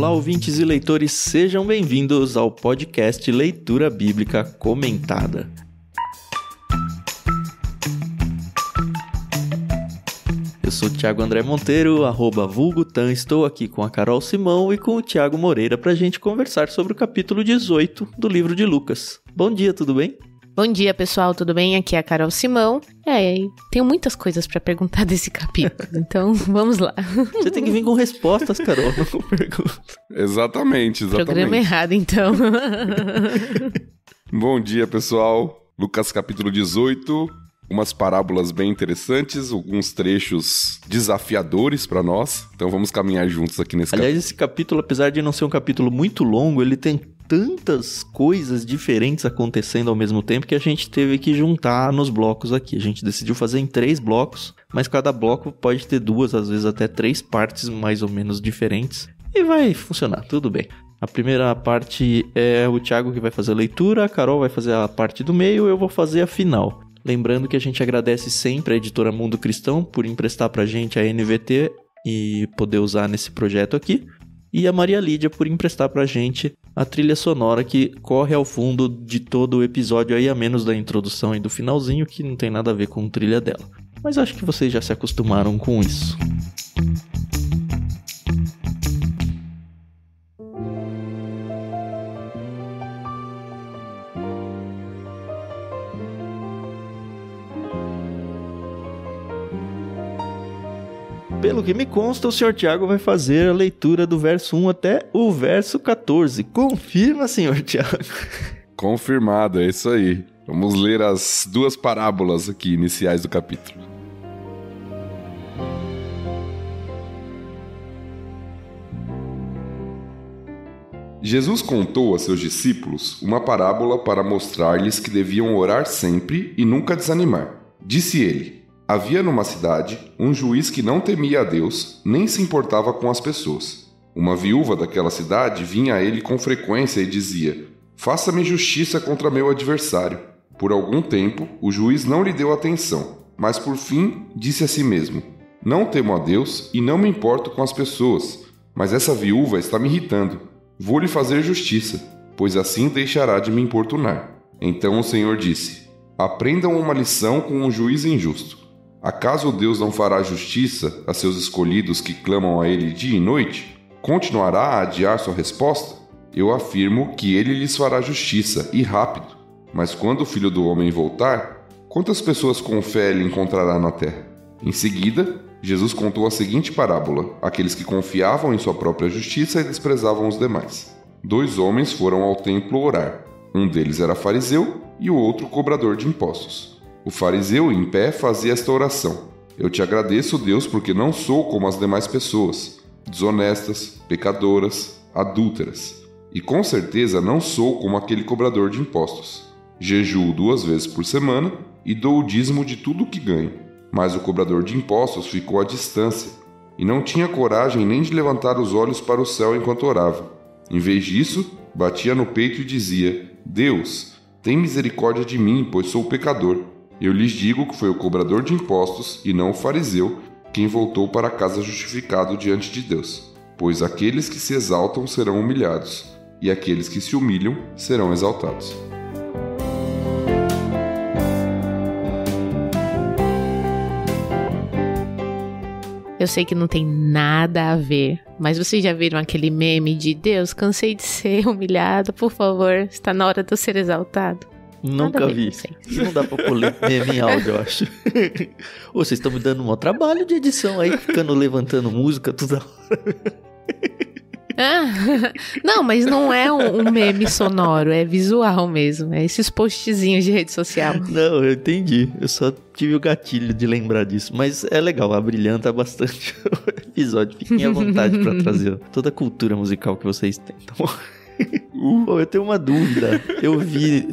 Olá, ouvintes e leitores, sejam bem-vindos ao podcast Leitura Bíblica Comentada. Eu sou o Thiago André Monteiro, @vulgotan, estou aqui com a Carol Simão e com o Thiago Moreira para a gente conversar sobre o capítulo 18 do livro de Lucas. Bom dia, tudo bem? Bom dia, pessoal, tudo bem? Aqui é a Carol Simão. Tenho muitas coisas pra perguntar desse capítulo, então vamos lá. Você tem que vir com respostas, Carol, não com perguntas. Exatamente. Programa errado, então. Bom dia, pessoal. Lucas capítulo 18, umas parábolas bem interessantes, alguns trechos desafiadores pra nós, então vamos caminhar juntos aqui nesse capítulo. Aliás, esse capítulo, apesar de não ser um capítulo muito longo, ele tem tantas coisas diferentes acontecendo ao mesmo tempo que a gente teve que juntar nos blocos aqui. A gente decidiu fazer em 3 blocos, mas cada bloco pode ter 2, às vezes até 3 partes mais ou menos diferentes. E vai funcionar, tudo bem. A primeira parte é o Thiago que vai fazer a leitura, a Carol vai fazer a parte do meio, eu vou fazer a final. Lembrando que a gente agradece sempre a editora Mundo Cristão por emprestar pra gente a NVT e poder usar nesse projeto aqui. E a Maria Lídia por emprestar pra gente a trilha sonora que corre ao fundo de todo o episódio aí, a menos da introdução e do finalzinho, que não tem nada a ver com a trilha dela. Mas acho que vocês já se acostumaram com isso. Pelo que me consta, o Sr. Thiago vai fazer a leitura do verso 1 até o verso 14. Confirma, Sr. Thiago? Confirmado, é isso aí. Vamos ler as 2 parábolas aqui iniciais do capítulo. Jesus contou a seus discípulos uma parábola para mostrar-lhes que deviam orar sempre e nunca desanimar. Disse ele: havia numa cidade um juiz que não temia a Deus, nem se importava com as pessoas. Uma viúva daquela cidade vinha a ele com frequência e dizia: faça-me justiça contra meu adversário. Por algum tempo, o juiz não lhe deu atenção, mas por fim disse a si mesmo: não temo a Deus e não me importo com as pessoas, mas essa viúva está me irritando. Vou lhe fazer justiça, pois assim deixará de me importunar. Então o Senhor disse: aprendam uma lição com um juiz injusto. Acaso Deus não fará justiça a seus escolhidos que clamam a Ele dia e noite? Continuará a adiar sua resposta? Eu afirmo que Ele lhes fará justiça, e rápido. Mas quando o Filho do Homem voltar, quantas pessoas com fé Ele encontrará na terra? Em seguida, Jesus contou a seguinte parábola: aqueles que confiavam em sua própria justiça e desprezavam os demais. 2 homens foram ao templo orar. Um deles era fariseu e o outro cobrador de impostos. O fariseu, em pé, fazia esta oração: eu te agradeço, Deus, porque não sou como as demais pessoas, desonestas, pecadoras, adúlteras. E com certeza não sou como aquele cobrador de impostos. Jejuo 2 vezes por semana e dou o dízimo de tudo o que ganho. Mas o cobrador de impostos ficou à distância e não tinha coragem nem de levantar os olhos para o céu enquanto orava. Em vez disso, batia no peito e dizia: Deus, tem misericórdia de mim, pois sou pecador. Eu lhes digo que foi o cobrador de impostos, e não o fariseu, quem voltou para casa justificado diante de Deus. Pois aqueles que se exaltam serão humilhados, e aqueles que se humilham serão exaltados. Eu sei que não tem nada a ver, mas vocês já viram aquele meme de Deus, cansei de ser humilhado, por favor, está na hora de eu ser exaltado? Nunca vi. Não dá pra pôr meme em áudio, eu acho. Ô, vocês estão me dando um maior trabalho de edição aí, ficando levantando música toda hora. Não, mas não é um meme sonoro, é visual mesmo. É esses postzinhos de rede social. Não, eu entendi. Eu só tive o gatilho de lembrar disso. Mas é legal, abrilhanta bastante o episódio. Fiquem à vontade pra trazer toda a cultura musical que vocês têm, tá bom? Pô, eu tenho uma dúvida. Eu vi,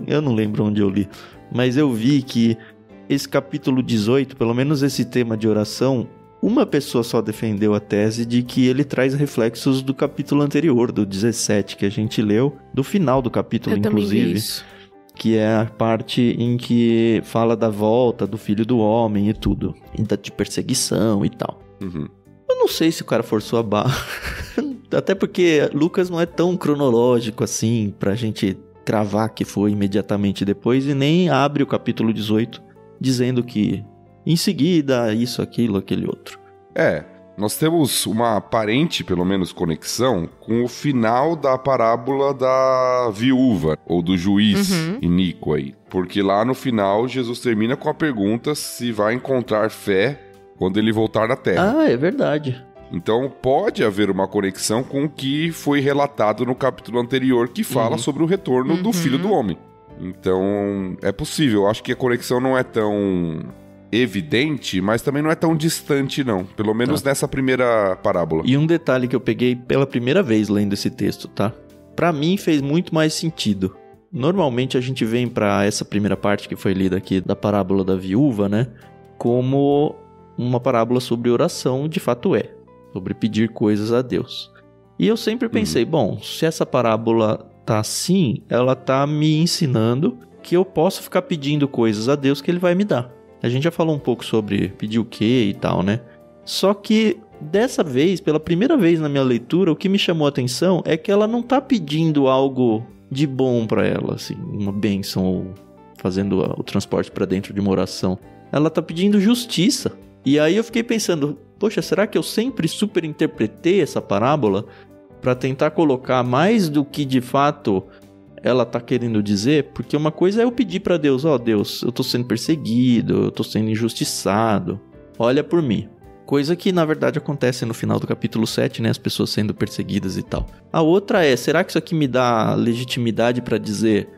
eu não lembro onde eu li, mas eu vi que esse capítulo 18, pelo menos esse tema de oração, uma pessoa só defendeu a tese de que ele traz reflexos do capítulo anterior, do 17, que a gente leu, do final do capítulo, inclusive, que é a parte em que fala da volta do Filho do Homem e tudo, de perseguição e tal. Uhum. Eu não sei se o cara forçou a barra. Até porque Lucas não é tão cronológico assim pra gente cravar que foi imediatamente depois e nem abre o capítulo 18 dizendo que em seguida isso, aquilo, aquele outro. Nós temos uma aparente, pelo menos, conexão com o final da parábola da viúva, ou do juiz iníquo aí. Porque lá no final, Jesus termina com a pergunta se vai encontrar fé quando ele voltar na Terra. Ah, é verdade. Então pode haver uma conexão com o que foi relatado no capítulo anterior, que fala sobre o retorno do Filho do Homem. Então é possível, eu acho que a conexão não é tão evidente, mas também não é tão distante não, pelo menos nessa primeira parábola. E um detalhe que eu peguei pela primeira vez lendo esse texto, tá? Pra mim fez muito mais sentido. Normalmente a gente vem pra essa primeira parte que foi lida aqui da parábola da viúva, né? Como uma parábola sobre oração, de fato é. Sobre pedir coisas a Deus. E eu sempre pensei, bom, se essa parábola tá assim, ela tá me ensinando que eu posso ficar pedindo coisas a Deus que Ele vai me dar. A gente já falou um pouco sobre pedir o quê e tal, né? Só que dessa vez, pela primeira vez na minha leitura, o que me chamou a atenção é que ela não tá pedindo algo de bom pra ela, assim, uma bênção ou fazendo o transporte pra dentro de uma oração. Ela tá pedindo justiça. E aí eu fiquei pensando, poxa, será que eu sempre superinterpretei essa parábola pra tentar colocar mais do que de fato ela tá querendo dizer? Porque uma coisa é eu pedir pra Deus, Deus, eu tô sendo perseguido, eu tô sendo injustiçado, olha por mim. Coisa que na verdade acontece no final do capítulo 7, né, as pessoas sendo perseguidas e tal. A outra é, será que isso aqui me dá legitimidade pra dizer,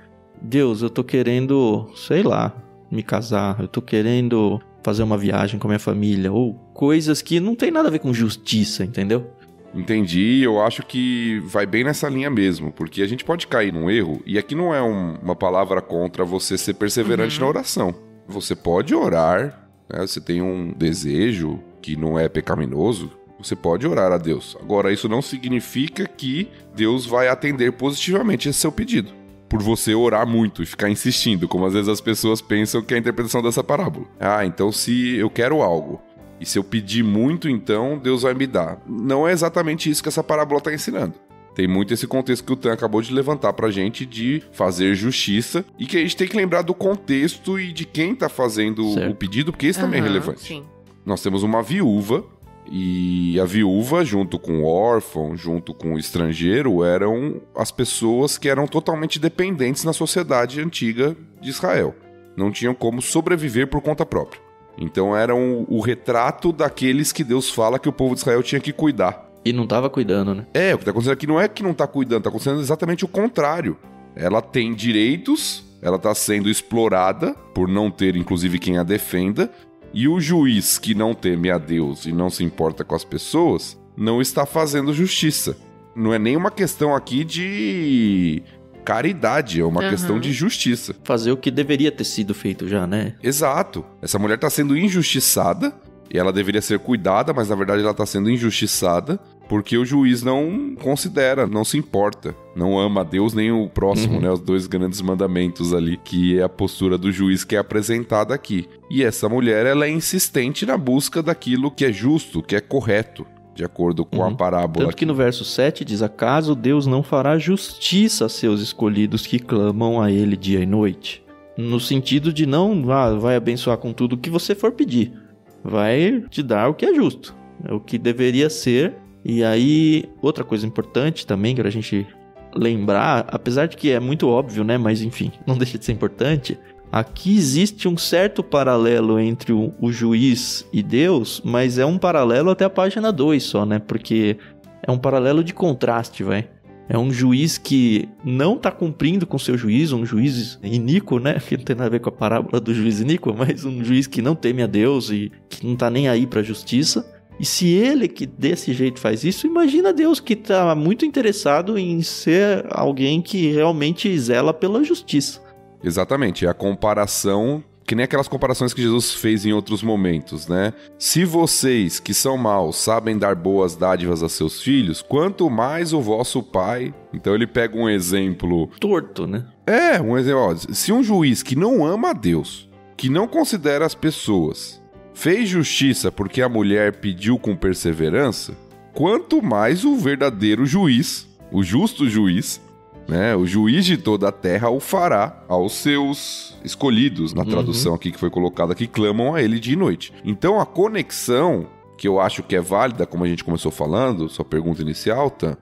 Deus, eu tô querendo, sei lá, me casar, eu tô querendo fazer uma viagem com a minha família, ou coisas que não tem nada a ver com justiça, entendeu? Entendi, eu acho que vai bem nessa linha mesmo, porque a gente pode cair num erro, e aqui não é uma palavra contra você ser perseverante na oração. Você pode orar, né? Você tem um desejo que não é pecaminoso, você pode orar a Deus. Agora, isso não significa que Deus vai atender positivamente esse seu pedido, por você orar muito e ficar insistindo, como às vezes as pessoas pensam que é a interpretação dessa parábola. Então se eu quero algo, e se eu pedir muito, então Deus vai me dar. Não é exatamente isso que essa parábola está ensinando. Tem muito esse contexto que o Tan acabou de levantar pra gente de fazer justiça, e que a gente tem que lembrar do contexto e de quem tá fazendo o pedido, porque isso também é relevante. Sim. Nós temos uma viúva, e a viúva, junto com o órfão, junto com o estrangeiro, eram as pessoas que eram totalmente dependentes na sociedade antiga de Israel. Não tinham como sobreviver por conta própria. Então eram o retrato daqueles que Deus fala que o povo de Israel tinha que cuidar. E não tava cuidando, né? O que tá acontecendo aqui não é que não tá cuidando, tá acontecendo exatamente o contrário. Ela tem direitos, ela tá sendo explorada por não ter, inclusive, quem a defenda, e o juiz que não teme a Deus e não se importa com as pessoas, não está fazendo justiça. Não é nem uma questão aqui de caridade, é uma questão de justiça. Fazer o que deveria ter sido feito já, né? Exato. Essa mulher está sendo injustiçada, e ela deveria ser cuidada, mas na verdade ela está sendo injustiçada, porque o juiz não considera, não se importa, não ama a Deus nem o próximo, né? Os dois grandes mandamentos ali, que é a postura do juiz que é apresentada aqui. E essa mulher, ela é insistente na busca daquilo que é justo, que é correto, de acordo com a parábola. Tanto que no verso 7 diz, acaso Deus não fará justiça a seus escolhidos que clamam a Ele dia e noite? No sentido de não, vai abençoar com tudo o que você for pedir. Vai te dar o que é justo, é o que deveria ser. E aí, outra coisa importante também, que a gente lembrar, apesar de que é muito óbvio, né? Mas enfim, não deixa de ser importante. Aqui existe um certo paralelo entre o juiz e Deus, mas é um paralelo até a página 2 só, né? Porque é um paralelo de contraste, vai. É um juiz que não tá cumprindo com seu juízo, um juiz iníquo, né? Que não tem nada a ver com a parábola do juiz iníquo, mas um juiz que não teme a Deus e que não tá nem aí pra justiça. E se ele que desse jeito faz isso, imagina Deus que tá muito interessado em ser alguém que realmente zela pela justiça. Exatamente, é a comparação, que nem aquelas comparações que Jesus fez em outros momentos, né? Se vocês, que são maus, sabem dar boas dádivas a seus filhos, quanto mais o vosso Pai... Então ele pega um exemplo... torto, né? Um exemplo, se um juiz que não ama a Deus, que não considera as pessoas, fez justiça porque a mulher pediu com perseverança, quanto mais o verdadeiro juiz, o justo juiz, né, o juiz de toda a terra o fará aos seus escolhidos, na tradução aqui que foi colocada, que clamam a ele dia e noite. Então a conexão, que eu acho que é válida, como a gente começou falando, sua pergunta inicial, Tan,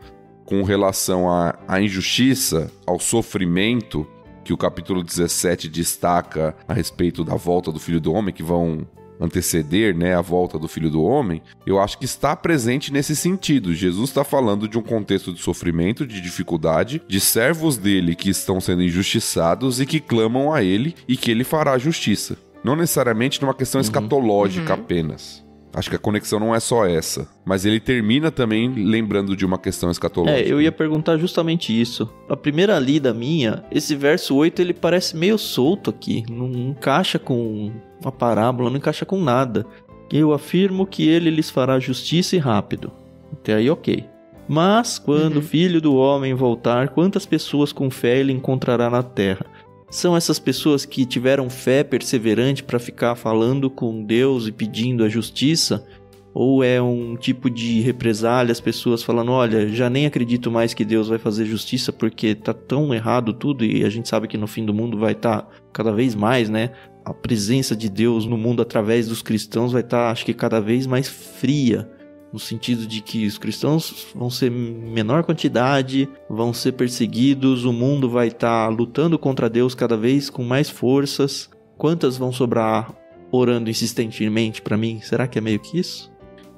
com relação à injustiça, ao sofrimento, que o capítulo 17 destaca a respeito da volta do Filho do Homem, que vão anteceder, né, a volta do Filho do Homem, eu acho que está presente nesse sentido. Jesus está falando de um contexto de sofrimento, de dificuldade, de servos dele que estão sendo injustiçados e que clamam a ele e que ele fará justiça. Não necessariamente numa questão escatológica apenas. Acho que a conexão não é só essa. Mas ele termina também lembrando de uma questão escatológica. Eu ia perguntar justamente isso. A primeira lida minha, esse verso 8, ele parece meio solto aqui. Não encaixa com uma parábola, não encaixa com nada. Eu afirmo que ele lhes fará justiça e rápido. Até aí, ok. Mas, quando o Filho do Homem voltar, quantas pessoas com fé ele encontrará na terra? São essas pessoas que tiveram fé perseverante para ficar falando com Deus e pedindo a justiça? Ou é um tipo de represália, as pessoas falando, olha, já nem acredito mais que Deus vai fazer justiça porque tá tão errado tudo e a gente sabe que no fim do mundo vai estar cada vez mais, né? A presença de Deus no mundo através dos cristãos vai estar, acho que cada vez mais fria. No sentido de que os cristãos vão ser menor quantidade, vão ser perseguidos, o mundo vai estar lutando contra Deus cada vez com mais forças. Quantas vão sobrar orando insistentemente para mim? Será que é meio que isso?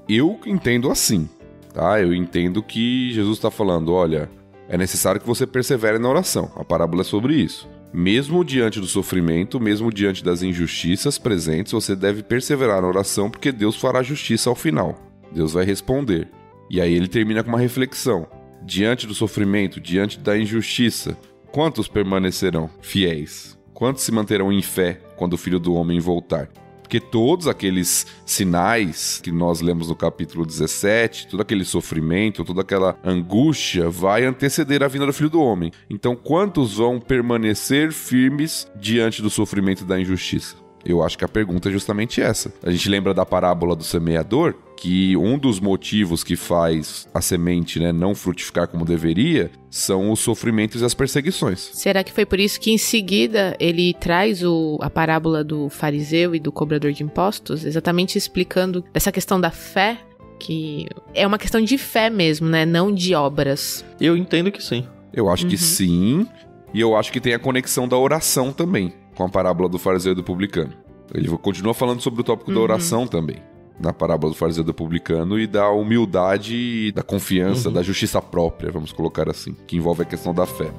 Eu entendo assim, tá? Eu entendo que Jesus está falando, olha, é necessário que você persevere na oração. A parábola é sobre isso. Mesmo diante do sofrimento, mesmo diante das injustiças presentes, você deve perseverar na oração porque Deus fará justiça ao final. Deus vai responder. E aí ele termina com uma reflexão. Diante do sofrimento, diante da injustiça, quantos permanecerão fiéis? Quantos se manterão em fé quando o Filho do Homem voltar? Porque todos aqueles sinais que nós lemos no capítulo 17, todo aquele sofrimento, toda aquela angústia vai anteceder a vinda do Filho do Homem. Então, quantos vão permanecer firmes diante do sofrimento e da injustiça? Eu acho que a pergunta é justamente essa. A gente lembra da parábola do semeador, que um dos motivos que faz a semente, né, não frutificar como deveria são os sofrimentos e as perseguições. Será que foi por isso que em seguida ele traz a parábola do fariseu e do cobrador de impostos, exatamente explicando essa questão da fé, que é uma questão de fé mesmo, né, não de obras? Eu entendo que sim. Eu acho que sim, e eu acho que tem a conexão da oração também, com a parábola do fariseu e do publicano. Ele continua falando sobre o tópico da oração também, na parábola do fariseu e do publicano, e da humildade e da confiança, da justiça própria, vamos colocar assim, que envolve a questão da fé.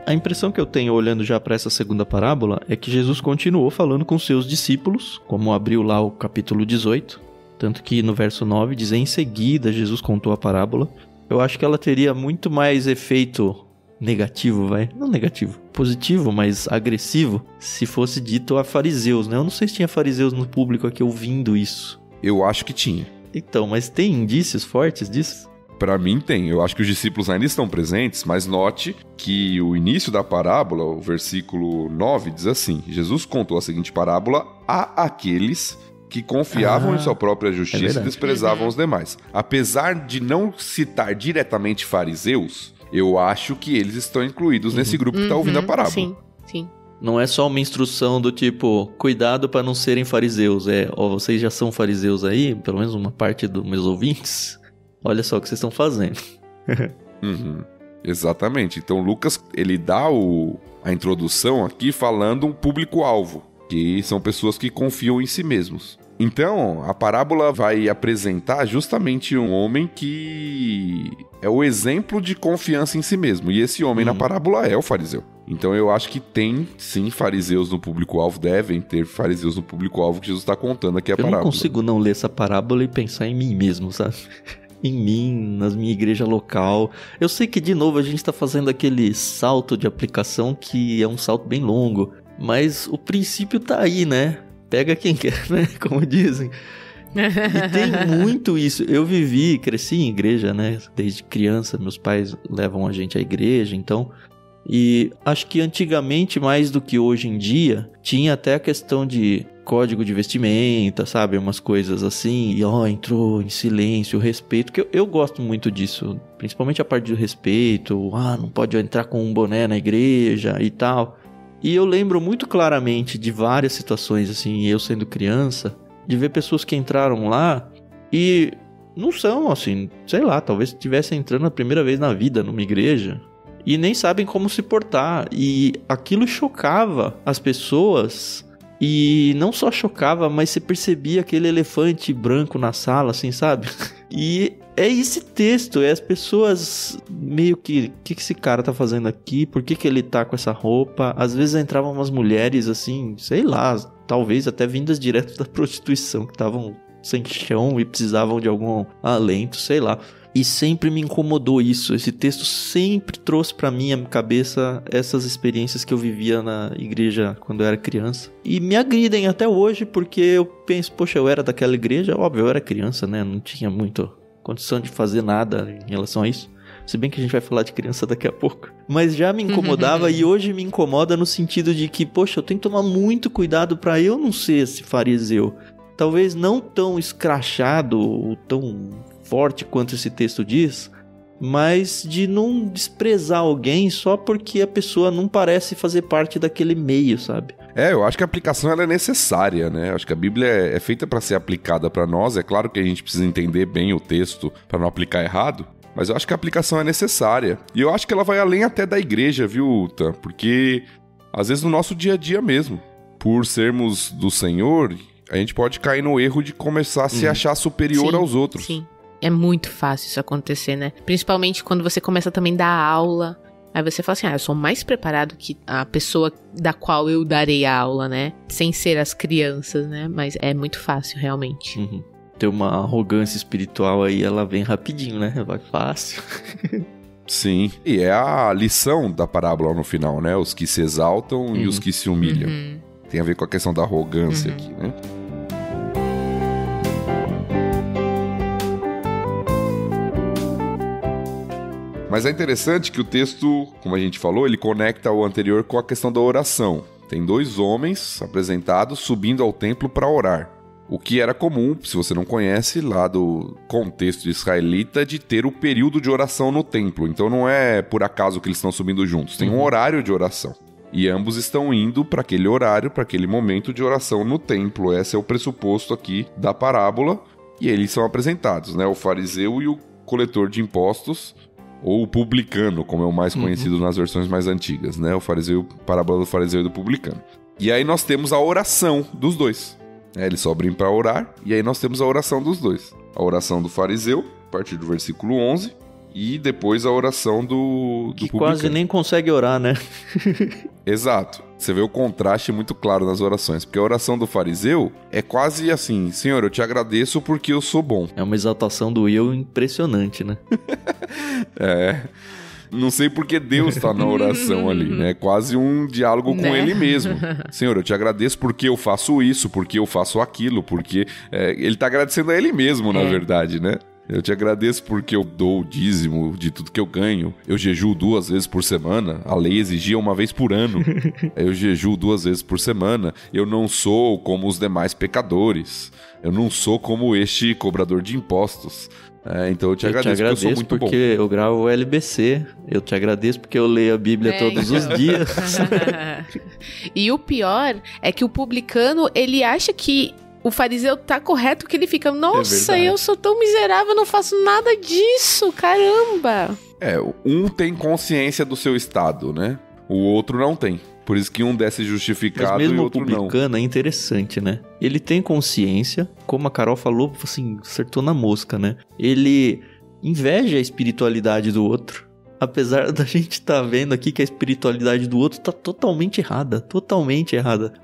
A impressão que eu tenho olhando já para essa segunda parábola é que Jesus continuou falando com seus discípulos, como abriu lá o capítulo 18, tanto que no verso 9 diz, em seguida Jesus contou a parábola. Eu acho que ela teria muito mais efeito negativo, não negativo, positivo, mas agressivo, se fosse dito a fariseus, né? Eu não sei se tinha fariseus no público aqui ouvindo isso. Eu acho que tinha. Então, mas tem indícios fortes disso? Para mim tem. Eu acho que os discípulos ainda estão presentes, mas note que o início da parábola, o versículo 9, diz assim, Jesus contou a seguinte parábola a aqueles que confiavam em sua própria justiça e desprezavam os demais. Apesar de não citar diretamente fariseus, eu acho que eles estão incluídos nesse grupo que está ouvindo a parábola. Sim. Não é só uma instrução do tipo, cuidado para não serem fariseus. Vocês já são fariseus aí, pelo menos uma parte dos meus ouvintes. Olha só o que vocês estão fazendo. Exatamente. Então Lucas, ele dá a introdução aqui falando um público-alvo, que são pessoas que confiam em si mesmos. Então, a parábola vai apresentar justamente um homem que é o exemplo de confiança em si mesmo. E esse homem na parábola é o fariseu. Então, eu acho que tem, sim, fariseus no público-alvo. Devem ter fariseus no público-alvo que Jesus está contando aqui a parábola. Eu não consigo não ler essa parábola e pensar em mim mesmo, sabe? Em mim, na minha igreja local. Eu sei que, de novo, a gente está fazendo aquele salto de aplicação que é um salto bem longo. Mas o princípio tá aí, né? Pega quem quer, né? Como dizem. E tem muito isso. Eu cresci em igreja, né? Desde criança, meus pais levam a gente à igreja. Então, E acho que antigamente, mais do que hoje em dia, tinha até a questão de código de vestimenta, sabe? Umas coisas assim, e entrou em silêncio, respeito, que eu gosto muito disso, principalmente a parte do respeito, não pode entrar com um boné na igreja e tal. E eu lembro muito claramente de várias situações, assim, eu sendo criança, de ver pessoas que entraram lá e não são, assim, sei lá, talvez estivessem entrando a primeira vez na vida numa igreja e nem sabem como se portar. E aquilo chocava as pessoas. E não só chocava, mas você percebia aquele elefante branco na sala, assim, sabe? E é esse texto, é as pessoas meio que... O que esse cara tá fazendo aqui? Por que ele tá com essa roupa? Às vezes entravam umas mulheres, assim, sei lá, talvez até vindas direto da prostituição, que estavam sem chão e precisavam de algum alento, sei lá. E sempre me incomodou isso. Esse texto sempre trouxe pra minha cabeça essas experiências que eu vivia na igreja quando eu era criança. E me agridem até hoje, porque eu penso, poxa, eu era daquela igreja, óbvio, eu era criança, né? Não tinha muita condição de fazer nada em relação a isso. Se bem que a gente vai falar de criança daqui a pouco. Mas já me incomodava e hoje me incomoda no sentido de que, poxa, eu tenho que tomar muito cuidado pra eu não ser esse fariseu. Talvez não tão escrachado ou tão forte quanto esse texto diz, mas de não desprezar alguém só porque a pessoa não parece fazer parte daquele meio, sabe? Eu acho que a aplicação ela é necessária, né? Acho que a Bíblia é feita para ser aplicada para nós. É claro que a gente precisa entender bem o texto para não aplicar errado, mas eu acho que a aplicação é necessária. E eu acho que ela vai além até da igreja, viu, Tan? Porque às vezes no nosso dia a dia mesmo, por sermos do Senhor, a gente pode cair no erro de começar a se achar superior aos outros. Sim. É muito fácil isso acontecer, né? Principalmente quando você começa também a dar aula. Aí você fala assim, eu sou mais preparado que a pessoa da qual eu darei a aula, né? Sem ser as crianças, né? Mas é muito fácil, realmente. Uhum. Ter uma arrogância espiritual aí, ela vem rapidinho, né? Vai fácil. Sim. E é a lição da parábola no final, né? Os que se exaltam e os que se humilham. Tem a ver com a questão da arrogância aqui, né? Mas é interessante que o texto, como a gente falou, ele conecta o anterior com a questão da oração. Tem 2 homens apresentados subindo ao templo para orar. O que era comum, se você não conhece, lá do contexto israelita, de ter o período de oração no templo. Então não é por acaso que eles estão subindo juntos. Tem um horário de oração. E ambos estão indo para aquele horário, para aquele momento de oração no templo. Esse é o pressuposto aqui da parábola. E eles são apresentados, né? O fariseu e o coletor de impostos, ou o publicano, como é o mais conhecido nas versões mais antigas, né? O fariseu, parábola do fariseu e do publicano. E aí nós temos a oração dos dois. Eles sobem para orar, e aí nós temos a oração dos dois. A oração do fariseu, a partir do versículo 11, e depois a oração do que publicano. Quase nem consegue orar, né? Exato. Você vê o contraste muito claro nas orações, porque a oração do fariseu é quase assim: Senhor, eu te agradeço porque eu sou bom. É uma exaltação do eu impressionante, né? Não sei porque Deus está na oração ali, né? É quase um diálogo com ele mesmo. Senhor, eu te agradeço porque eu faço isso, porque eu faço aquilo, porque... ele está agradecendo a ele mesmo, na verdade, né? Eu te agradeço porque eu dou o dízimo de tudo que eu ganho. Eu jejuo 2 vezes por semana. A lei exigia 1 vez por ano. Eu jejuo 2 vezes por semana. Eu não sou como os demais pecadores. Eu não sou como este cobrador de impostos. Então eu te agradeço porque eu sou muito bom. Porque eu gravo o LBC. Eu te agradeço porque eu leio a Bíblia todos os dias. E o pior é que o publicano, ele acha que o fariseu tá correto, que ele fica, nossa, eu sou tão miserável, não faço nada disso, caramba. Um tem consciência do seu estado, né? O outro não tem. Por isso que um desce justificado e o outro não. Mas mesmo o publicano é interessante, né? Ele tem consciência, como a Carol falou, assim, acertou na mosca, né? Ele inveja a espiritualidade do outro. Apesar da gente estar vendo aqui que a espiritualidade do outro tá totalmente errada.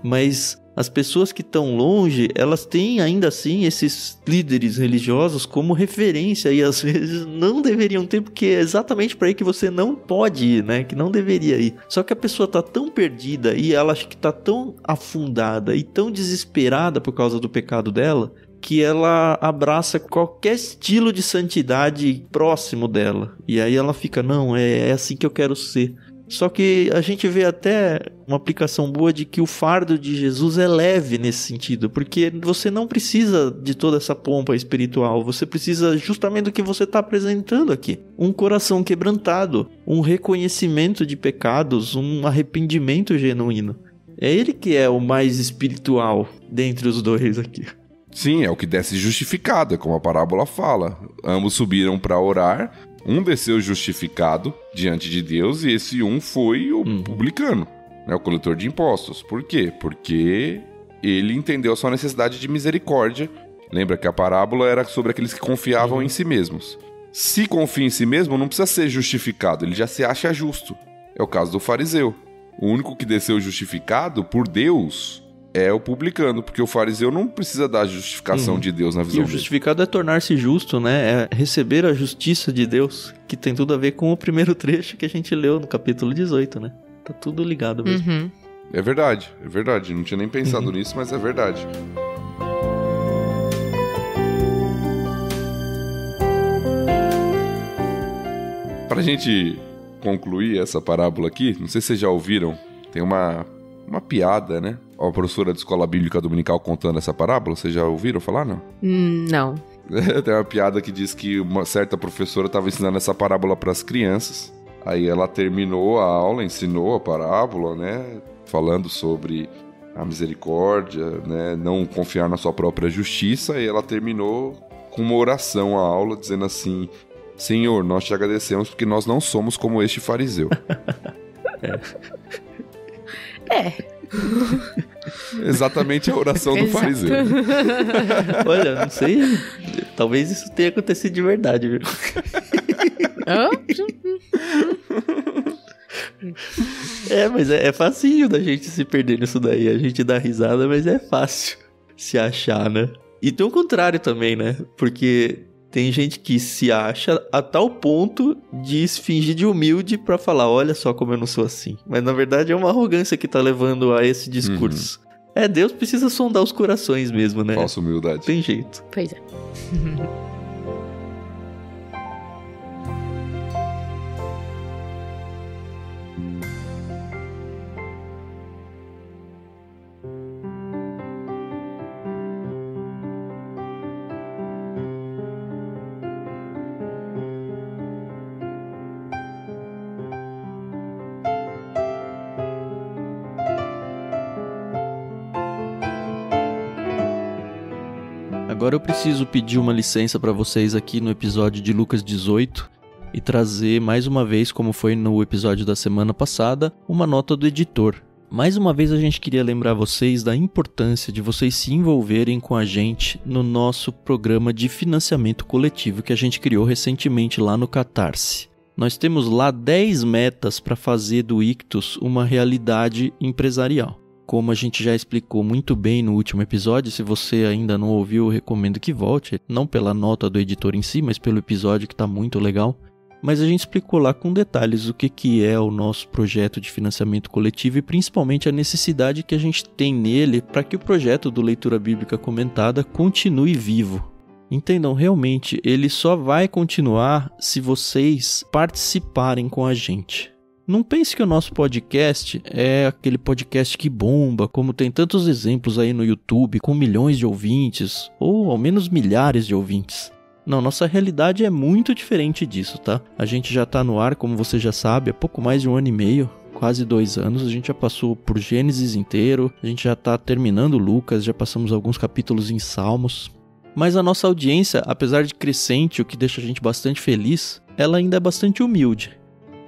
Mas as pessoas que estão longe, elas têm ainda assim esses líderes religiosos como referência e às vezes não deveriam ter, porque é exatamente para aí que você não pode ir, né? Que não deveria ir. Só que a pessoa tá tão perdida e ela acha que tá tão afundada e tão desesperada por causa do pecado dela, que ela abraça qualquer estilo de santidade próximo dela. E aí ela fica, não, é assim que eu quero ser. Só que a gente vê até uma aplicação boa de que o fardo de Jesus é leve nesse sentido, porque você não precisa de toda essa pompa espiritual, você precisa justamente do que você está apresentando aqui. Um coração quebrantado, um reconhecimento de pecados, um arrependimento genuíno. É ele que é o mais espiritual dentre os dois aqui. Sim, é o que desce justificado, é como a parábola fala. Ambos subiram para orar, um desceu justificado diante de Deus e esse um foi o publicano, né, o coletor de impostos. Por quê? Porque ele entendeu a sua necessidade de misericórdia. Lembra que a parábola era sobre aqueles que confiavam em si mesmos. Se confia em si mesmo, não precisa ser justificado, ele já se acha justo. É o caso do fariseu. O único que desceu justificado por Deus é o publicano, porque o fariseu não precisa da justificação de Deus na visão dele. E o justificado é tornar-se justo, né? É receber a justiça de Deus, que tem tudo a ver com o primeiro trecho que a gente leu no capítulo 18, né? Tá tudo ligado mesmo. É verdade. Não tinha nem pensado nisso, mas é verdade. Pra gente concluir essa parábola aqui, não sei se vocês já ouviram, tem uma piada, né? A professora de escola bíblica dominical contando essa parábola, vocês já ouviram falar, não? Não. Tem uma piada que diz que uma certa professora estava ensinando essa parábola para as crianças, aí ela terminou a aula, ensinou a parábola, né? Falando sobre a misericórdia, né? Não confiar na sua própria justiça, e ela terminou com uma oração a aula, dizendo assim: Senhor, nós te agradecemos porque nós não somos como este fariseu. Exatamente a oração do fariseu. Olha, não sei, talvez isso tenha acontecido de verdade, viu? Mas é facinho da gente se perder nisso daí. A gente dá risada, mas é fácil se achar, né? E tem o contrário também, né? Porque tem gente que se acha a tal ponto de se fingir de humilde pra falar: olha só como eu não sou assim. Mas na verdade é uma arrogância que tá levando a esse discurso. Deus precisa sondar os corações mesmo, né? Falsa humildade. Tem jeito. Pois é. Agora eu preciso pedir uma licença para vocês aqui no episódio de Lucas 18 e trazer mais uma vez, como foi no episódio da semana passada, uma nota do editor. Mais uma vez a gente queria lembrar vocês da importância de vocês se envolverem com a gente no nosso programa de financiamento coletivo que a gente criou recentemente lá no Catarse. Nós temos lá 10 metas para fazer do Ictus uma realidade empresarial. Como a gente já explicou muito bem no último episódio, se você ainda não ouviu, eu recomendo que volte, não pela nota do editor em si, mas pelo episódio que está muito legal. Mas a gente explicou lá com detalhes o que é o nosso projeto de financiamento coletivo e principalmente a necessidade que a gente tem nele para que o projeto do Leitura Bíblica Comentada continue vivo. Entendam, realmente, ele só vai continuar se vocês participarem com a gente. Não pense que o nosso podcast é aquele podcast que bomba, como tem tantos exemplos aí no YouTube, com milhões de ouvintes, ou ao menos milhares de ouvintes. Não, nossa realidade é muito diferente disso, tá? A gente já tá no ar, como você já sabe, há pouco mais de 1 ano e meio, quase 2 anos. A gente já passou por Gênesis inteiro, a gente já tá terminando Lucas, já passamos alguns capítulos em Salmos. Mas a nossa audiência, apesar de crescente, o que deixa a gente bastante feliz, ela ainda é bastante humilde.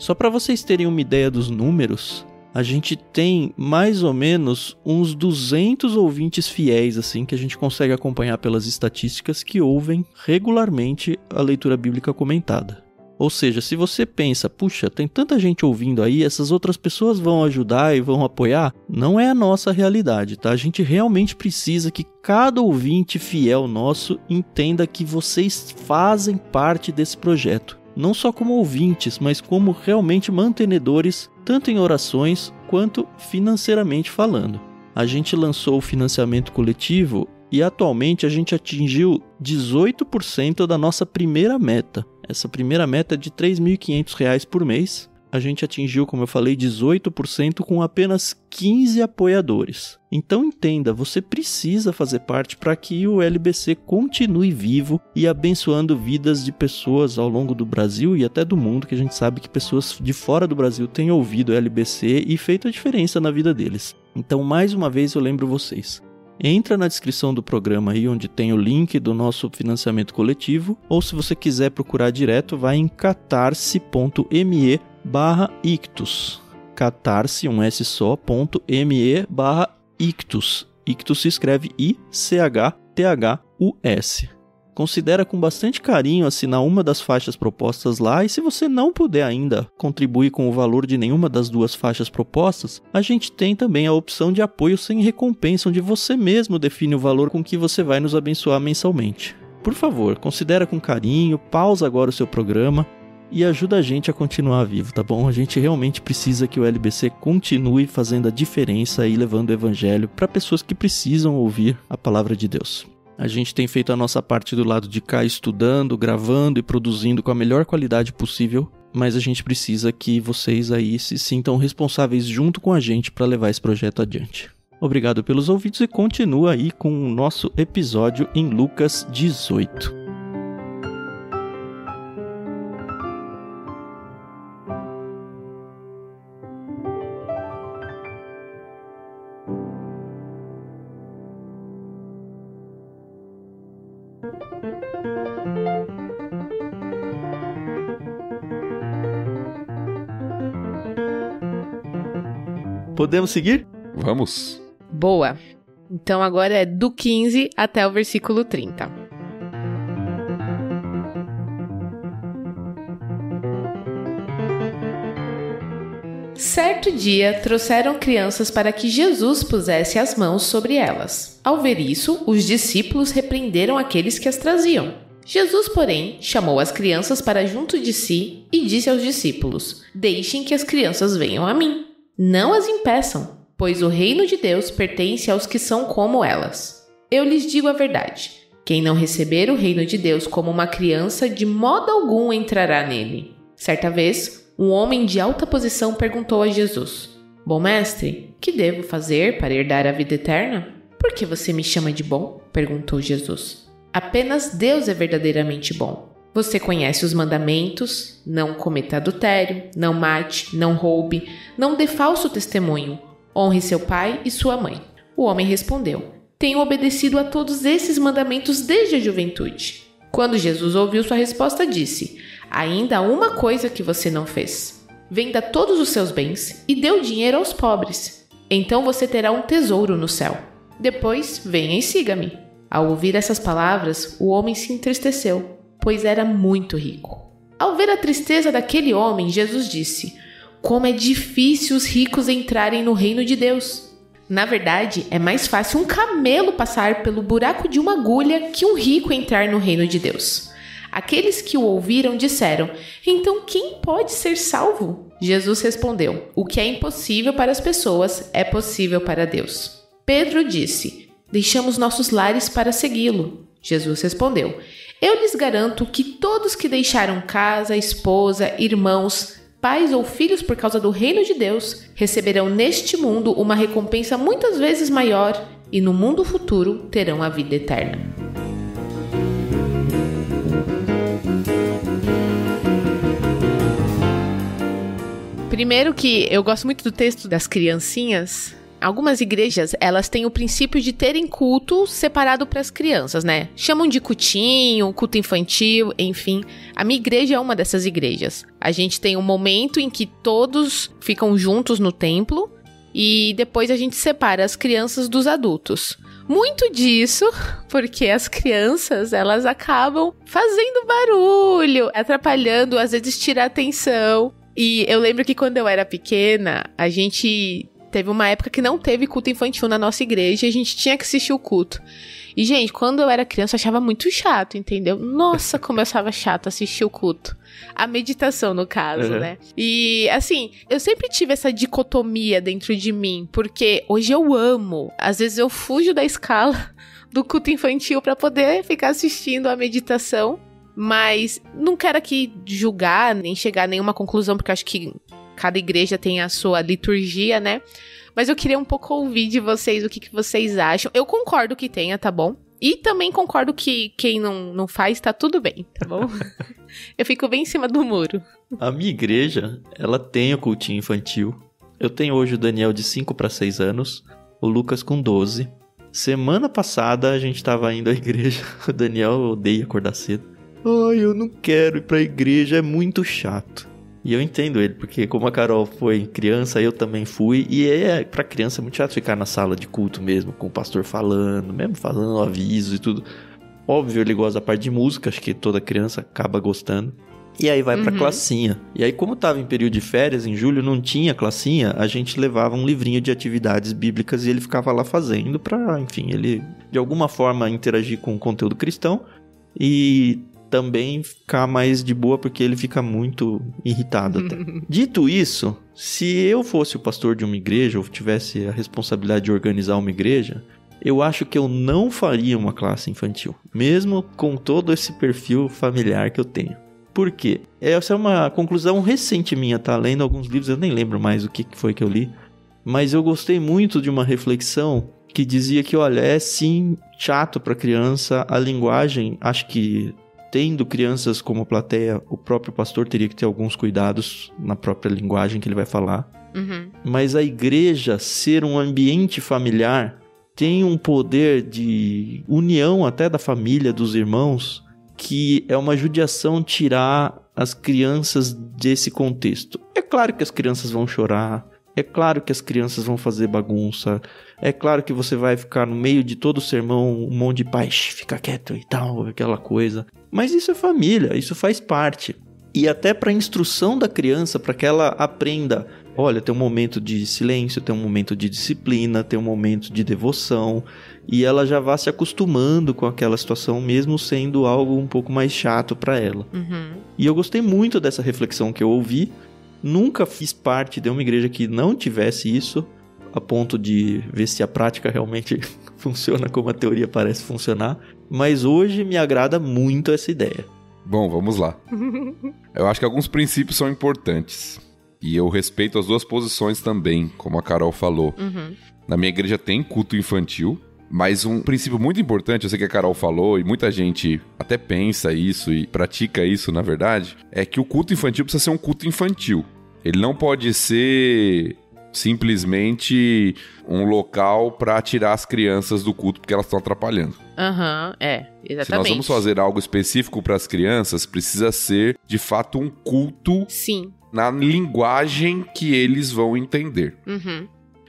Só para vocês terem uma ideia dos números, a gente tem mais ou menos uns 200 ouvintes fiéis, assim, que a gente consegue acompanhar pelas estatísticas que ouvem regularmente a leitura bíblica comentada. Ou seja, se você pensa, puxa, tem tanta gente ouvindo aí, essas outras pessoas vão ajudar e vão apoiar, não é a nossa realidade, tá? A gente realmente precisa que cada ouvinte fiel nosso entenda que vocês fazem parte desse projeto. Não só como ouvintes, mas como realmente mantenedores, tanto em orações quanto financeiramente falando. A gente lançou o financiamento coletivo e atualmente a gente atingiu 18% da nossa primeira meta. Essa primeira meta é de R$ 3.500 por mês. a gente atingiu, como eu falei, 18% com apenas 15 apoiadores. Então entenda, você precisa fazer parte para que o LBC continue vivo e abençoando vidas de pessoas ao longo do Brasil e até do mundo, que a gente sabe que pessoas de fora do Brasil têm ouvido o LBC e feito a diferença na vida deles. Então, mais uma vez, eu lembro vocês. Entra na descrição do programa aí, onde tem o link do nosso financiamento coletivo, ou se você quiser procurar direto, vai em catarse.me/ictus. Catarse, um S só, .me/ictus. Ictus se escreve ICHTHUS. Considera com bastante carinho assinar uma das faixas propostas lá, e se você não puder ainda contribuir com o valor de nenhuma das duas faixas propostas, a gente tem também a opção de apoio sem recompensa, onde você mesmo define o valor com que você vai nos abençoar mensalmente. Por favor, considera com carinho, pausa agora o seu programa e ajuda a gente a continuar vivo, tá bom? A gente realmente precisa que o LBC continue fazendo a diferença e levando o evangelho para pessoas que precisam ouvir a palavra de Deus. A gente tem feito a nossa parte do lado de cá, estudando, gravando e produzindo com a melhor qualidade possível, mas a gente precisa que vocês aí se sintam responsáveis junto com a gente para levar esse projeto adiante. Obrigado pelos ouvidos e continua aí com o nosso episódio em Lucas 18. Podemos seguir? Vamos. Boa. Então agora é do 15 até o versículo 30. Certo dia, trouxeram crianças para que Jesus pusesse as mãos sobre elas. Ao ver isso, os discípulos repreenderam aqueles que as traziam. Jesus, porém, chamou as crianças para junto de si e disse aos discípulos: Deixem que as crianças venham a mim. Não as impeçam, pois o reino de Deus pertence aos que são como elas. Eu lhes digo a verdade: quem não receber o reino de Deus como uma criança, de modo algum entrará nele. Certa vez, um homem de alta posição perguntou a Jesus: Bom mestre, que devo fazer para herdar a vida eterna? Por que você me chama de bom? Perguntou Jesus. Apenas Deus é verdadeiramente bom. Você conhece os mandamentos: não cometa adultério, não mate, não roube, não dê falso testemunho, honre seu pai e sua mãe. O homem respondeu: Tenho obedecido a todos esses mandamentos desde a juventude. Quando Jesus ouviu sua resposta, disse: Ainda há uma coisa que você não fez. Venda todos os seus bens e dê o dinheiro aos pobres. Então você terá um tesouro no céu. Depois, venha e siga-me. Ao ouvir essas palavras, o homem se entristeceu, pois era muito rico. Ao ver a tristeza daquele homem, Jesus disse: Como é difícil os ricos entrarem no reino de Deus. Na verdade, é mais fácil um camelo passar pelo buraco de uma agulha que um rico entrar no reino de Deus. Aqueles que o ouviram disseram: Então quem pode ser salvo? Jesus respondeu: O que é impossível para as pessoas é possível para Deus. Pedro disse: Deixamos nossos lares para segui-lo. Jesus respondeu: Eu lhes garanto que todos que deixaram casa, esposa, irmãos, pais ou filhos por causa do reino de Deus receberão neste mundo uma recompensa muitas vezes maior e no mundo futuro terão a vida eterna. Primeiro que eu gosto muito do texto das criancinhas. Algumas igrejas, elas têm o princípio de terem culto separado para as crianças, né? Chamam de cultinho, culto infantil, enfim. A minha igreja é uma dessas igrejas. A gente tem um momento em que todos ficam juntos no templo e depois a gente separa as crianças dos adultos. Muito disso porque as crianças, elas acabam fazendo barulho, atrapalhando, às vezes tira a atenção. E eu lembro que quando eu era pequena, a gente teve uma época que não teve culto infantil na nossa igreja e a gente tinha que assistir o culto. E, gente, quando eu era criança, eu achava muito chato, entendeu? Nossa, como eu achava chato assistir o culto. A meditação, no caso, né? E, assim, eu sempre tive essa dicotomia dentro de mim, porque hoje eu amo. Às vezes eu fujo da escala do culto infantil pra poder ficar assistindo a meditação. Mas não quero aqui julgar, nem chegar a nenhuma conclusão, porque eu acho que cada igreja tem a sua liturgia, né? Mas eu queria um pouco ouvir de vocês o que vocês acham. Eu concordo que tenha, tá bom? E também concordo que quem não faz, tá tudo bem, tá bom? Eu fico bem em cima do muro. A minha igreja, ela tem o cultinho infantil. Eu tenho hoje o Daniel de 5 para 6 anos, o Lucas com 12. Semana passada a gente tava indo à igreja. O Daniel odeia acordar cedo. Ai, eu não quero ir pra igreja, é muito chato. E eu entendo ele, porque como a Carol foi criança, eu também fui. E pra criança é muito chato ficar na sala de culto mesmo, com o pastor falando, mesmo falando aviso e tudo. Óbvio, ele gosta da parte de música, acho que toda criança acaba gostando. E aí vai pra classinha. E aí, como tava em período de férias, em julho, não tinha classinha, a gente levava um livrinho de atividades bíblicas e ele ficava lá fazendo pra, enfim, ele de alguma forma interagir com o conteúdo cristão e também ficar mais de boa, porque ele fica muito irritado até. Dito isso, se eu fosse o pastor de uma igreja ou tivesse a responsabilidade de organizar uma igreja, eu acho que eu não faria uma classe infantil, mesmo com todo esse perfil familiar que eu tenho. Por quê? Essa é uma conclusão recente minha, tá? Lendo alguns livros, eu nem lembro mais o que foi que eu li, mas eu gostei muito de uma reflexão que dizia que, olha, é sim chato para criança a linguagem. Acho que tendo crianças como plateia, o próprio pastor teria que ter alguns cuidados na própria linguagem que ele vai falar. Mas a igreja ser um ambiente familiar tem um poder de união até da família, dos irmãos, que é uma judiação tirar as crianças desse contexto. É claro que as crianças vão chorar, é claro que as crianças vão fazer bagunça, é claro que você vai ficar no meio de todo o sermão, um monte de pai, fica quieto e tal, aquela coisa. Mas isso é família, isso faz parte. E até para a instrução da criança, para que ela aprenda, olha, tem um momento de silêncio, tem um momento de disciplina, tem um momento de devoção, e ela já vá se acostumando com aquela situação, mesmo sendo algo um pouco mais chato para ela. E eu gostei muito dessa reflexão que eu ouvi. Nunca fiz parte de uma igreja que não tivesse isso, a ponto de ver se a prática realmente funciona como a teoria parece funcionar. Mas hoje me agrada muito essa ideia. Bom, vamos lá. Eu acho que alguns princípios são importantes. E eu respeito as duas posições também, como a Carol falou. Na minha igreja tem culto infantil, mas um princípio muito importante, eu sei que a Carol falou, e muita gente até pensa isso e pratica isso, na verdade, é que o culto infantil precisa ser um culto infantil. Ele não pode ser simplesmente um local para tirar as crianças do culto porque elas estão atrapalhando. Exatamente. Se nós vamos fazer algo específico para as crianças, precisa ser, de fato, um culto na linguagem que eles vão entender.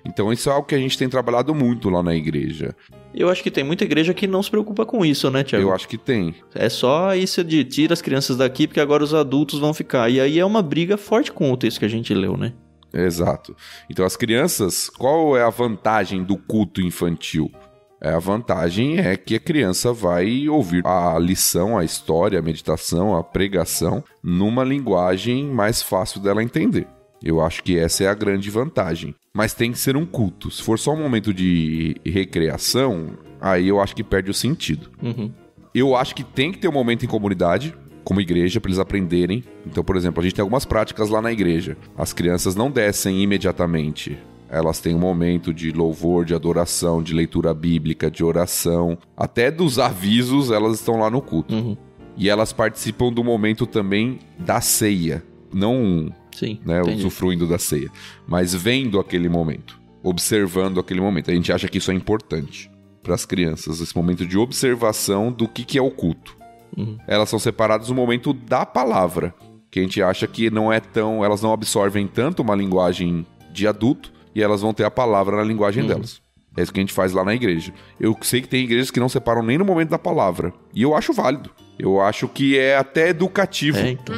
Então isso é algo que a gente tem trabalhado muito lá na igreja. Eu acho que tem muita igreja que não se preocupa com isso, né, Thiago? Eu acho que tem. É só isso de tira as crianças daqui porque agora os adultos vão ficar. E aí é uma briga forte com o texto que a gente leu, né? Exato. Então as crianças, qual é a vantagem do culto infantil? A vantagem é que a criança vai ouvir a lição, a história, a meditação, a pregação numa linguagem mais fácil dela entender. Eu acho que essa é a grande vantagem. Mas tem que ser um culto. Se for só um momento de recreação, aí eu acho que perde o sentido. Eu acho que tem que ter um momento em comunidade, como igreja, para eles aprenderem. Então, por exemplo, a gente tem algumas práticas lá na igreja. As crianças não descem imediatamente. Elas têm um momento de louvor, de adoração, de leitura bíblica, de oração. Até dos avisos, elas estão lá no culto. E elas participam do momento também da ceia. Não... Sim, usufruindo da ceia, mas vendo aquele momento, observando aquele momento. A gente acha que isso é importante para as crianças, esse momento de observação do que é o culto. Elas são separadas no momento da palavra, que a gente acha que não é tão... Elas não absorvem tanto uma linguagem de adulto e elas vão ter a palavra na linguagem delas. É isso que a gente faz lá na igreja. Eu sei que tem igrejas que não separam nem no momento da palavra, e eu acho válido. Eu acho que é até educativo. Então.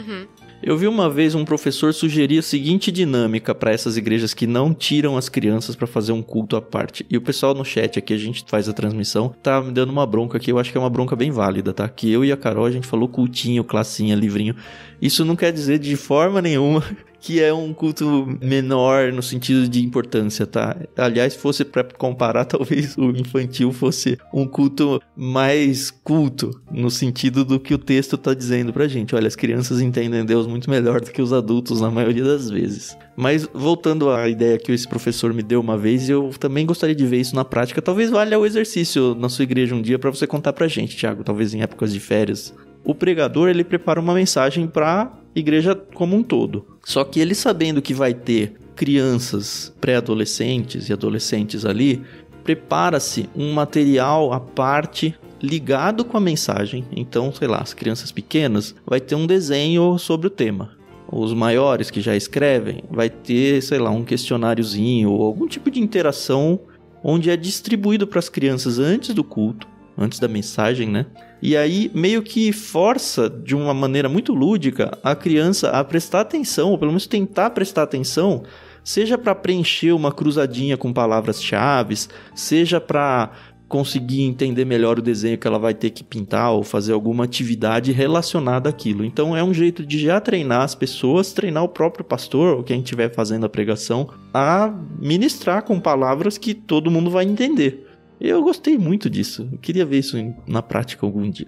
Eu vi uma vez um professor sugerir a seguinte dinâmica para essas igrejas que não tiram as crianças para fazer um culto à parte. E o pessoal no chat aqui, a gente faz a transmissão, tá me dando uma bronca aqui, eu acho que é uma bronca bem válida, tá? Que eu e a Carol, a gente falou cultinho, classinha, livrinho. Isso não quer dizer de forma nenhuma que é um culto menor no sentido de importância, tá? Aliás, se fosse pra comparar, talvez o infantil fosse um culto mais culto, no sentido do que o texto tá dizendo pra gente. Olha, as crianças entendem Deus muito melhor do que os adultos na maioria das vezes. Mas voltando à ideia que esse professor me deu uma vez, eu também gostaria de ver isso na prática. Talvez valha o exercício na sua igreja um dia pra você contar pra gente, Thiago, talvez em épocas de férias. O pregador, ele prepara uma mensagem pra igreja como um todo. Só que ele sabendo que vai ter crianças, pré-adolescentes e adolescentes ali, prepara-se um material à parte ligado com a mensagem. Então, sei lá, as crianças pequenas vai ter um desenho sobre o tema. Os maiores que já escrevem vai ter, sei lá, um questionáriozinho ou algum tipo de interação onde é distribuído para as crianças antes do culto, antes da mensagem, né? E aí meio que força, de uma maneira muito lúdica, a criança a prestar atenção, ou pelo menos tentar prestar atenção, seja para preencher uma cruzadinha com palavras-chave, seja para conseguir entender melhor o desenho que ela vai ter que pintar ou fazer alguma atividade relacionada àquilo. Então é um jeito de já treinar as pessoas, treinar o próprio pastor ou quem estiver fazendo a pregação a ministrar com palavras que todo mundo vai entender. Eu gostei muito disso. Eu queria ver isso na prática algum dia.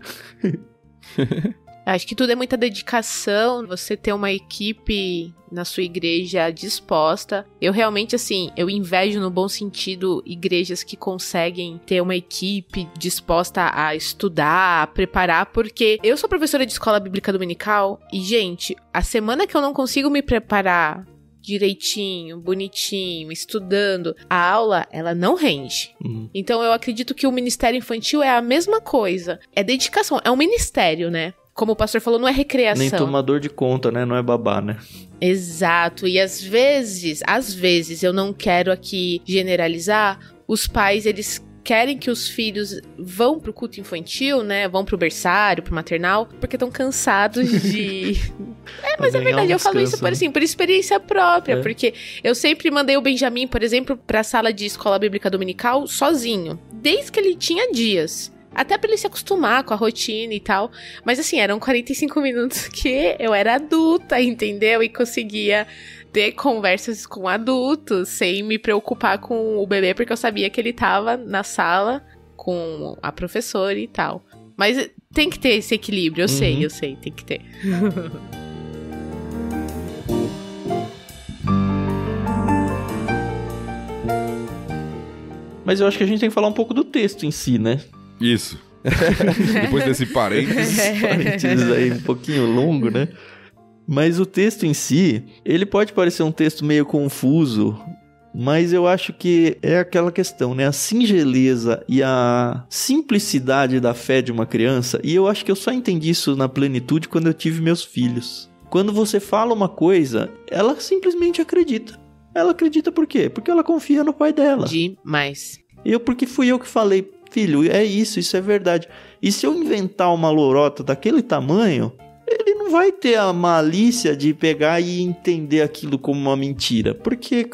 Acho que tudo é muita dedicação, você ter uma equipe na sua igreja disposta. Eu realmente, assim, eu invejo no bom sentido igrejas que conseguem ter uma equipe disposta a estudar, a preparar, porque eu sou professora de escola bíblica dominical e, gente, a semana que eu não consigo me preparar direitinho, bonitinho, estudando, a aula, ela não rende. Então eu acredito que o ministério infantil é a mesma coisa. É dedicação, é um ministério, né? Como o pastor falou, não é recreação. Nem tomador de conta, né? Não é babá, né? Exato. E às vezes, eu não quero aqui generalizar, os pais, eles querem que os filhos vão pro culto infantil, né? Vão pro berçário, pro maternal, porque estão cansados de... mas é verdade, eu falo isso por experiência própria, porque eu sempre mandei o Benjamin, por exemplo, pra sala de escola bíblica dominical sozinho, desde que ele tinha dias. Até pra ele se acostumar com a rotina e tal. Mas assim, eram 45 minutos que eu era adulta, entendeu? E conseguia ter conversas com adultos, sem me preocupar com o bebê, porque eu sabia que ele tava na sala com a professora e tal. Mas tem que ter esse equilíbrio, eu sei, tem que ter. Mas eu acho que a gente tem que falar um pouco do texto em si, né? Isso. Depois desse parênteses aí um pouquinho longo, né? Mas o texto em si, ele pode parecer um texto meio confuso, mas eu acho que é aquela questão, né? A singeleza e a simplicidade da fé de uma criança, e eu acho que eu só entendi isso na plenitude quando eu tive meus filhos. Quando você fala uma coisa, ela simplesmente acredita. Ela acredita por quê? Porque ela confia no pai dela. Demais. Porque fui eu que falei, filho, é isso é verdade. E se eu inventar uma lorota daquele tamanho, ele não vai ter a malícia de pegar e entender aquilo como uma mentira. Por que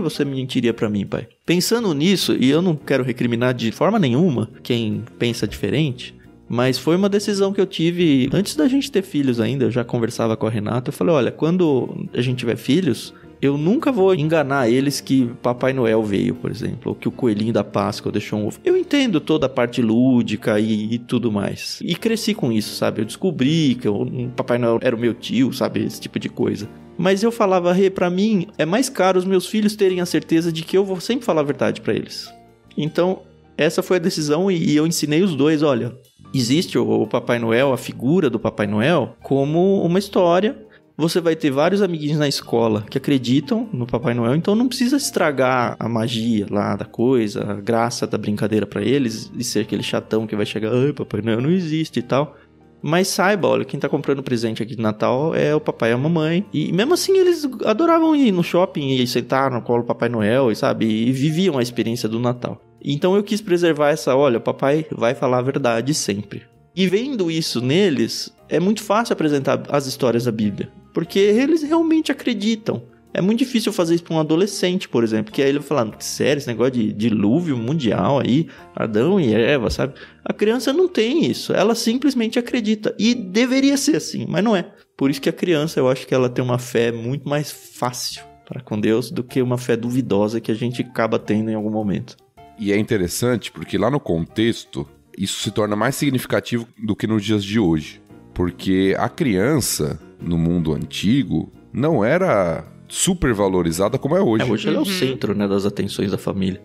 você mentiria pra mim, pai? Pensando nisso, e eu não quero recriminar de forma nenhuma quem pensa diferente, mas foi uma decisão que eu tive antes da gente ter filhos ainda. Eu já conversava com a Renata, eu falei, olha, quando a gente tiver filhos, eu nunca vou enganar eles que Papai Noel veio, por exemplo, ou que o coelhinho da Páscoa deixou um ovo. Eu entendo toda a parte lúdica e tudo mais. E cresci com isso, sabe? Eu descobri que o Papai Noel era o meu tio, sabe? Esse tipo de coisa. Mas eu falava, pra mim, é mais caro os meus filhos terem a certeza de que eu vou sempre falar a verdade pra eles. Então, essa foi a decisão e eu ensinei os dois, olha, existe o Papai Noel, a figura do Papai Noel, como uma história. Você vai ter vários amiguinhos na escola que acreditam no Papai Noel, então não precisa estragar a magia lá da coisa, a graça da brincadeira pra eles e ser aquele chatão que vai chegar, ai, Papai Noel não existe e tal. Mas saiba, olha, quem tá comprando presente aqui de Natal é o papai e a mamãe. E mesmo assim eles adoravam ir no shopping e sentar no colo do Papai Noel, e sabe? E viviam a experiência do Natal. Então eu quis preservar essa, olha, o papai vai falar a verdade sempre. E vendo isso neles, é muito fácil apresentar as histórias da Bíblia. Porque eles realmente acreditam. É muito difícil fazer isso para um adolescente, por exemplo. Que aí ele vai falar, sério, esse negócio de dilúvio mundial aí, Adão e Eva, sabe? A criança não tem isso. Ela simplesmente acredita. E deveria ser assim, mas não é. Por isso que a criança, eu acho que ela tem uma fé muito mais fácil para com Deus do que uma fé duvidosa que a gente acaba tendo em algum momento. E é interessante porque lá no contexto, isso se torna mais significativo do que nos dias de hoje. Porque a criança, no mundo antigo, não era super valorizada como é hoje. Hoje ela é o centro, né, das atenções da família.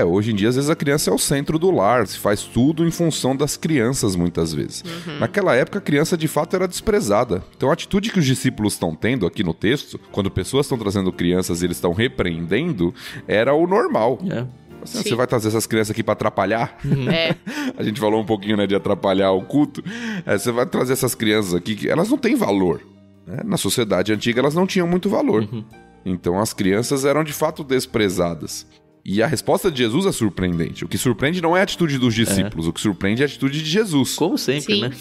Hoje em dia, às vezes, a criança é o centro do lar, se faz tudo em função das crianças, muitas vezes. Naquela época, a criança, de fato, era desprezada. Então, a atitude que os discípulos estão tendo aqui no texto, quando pessoas estão trazendo crianças e eles estão repreendendo, era o normal. Assim, você vai trazer essas crianças aqui pra atrapalhar? A gente falou um pouquinho, né, de atrapalhar o culto. Você vai trazer essas crianças aqui, que elas não têm valor. Né? Na sociedade antiga, elas não tinham muito valor. Então, as crianças eram, de fato, desprezadas. E a resposta de Jesus é surpreendente. O que surpreende não é a atitude dos discípulos, o que surpreende é a atitude de Jesus. Como sempre, né?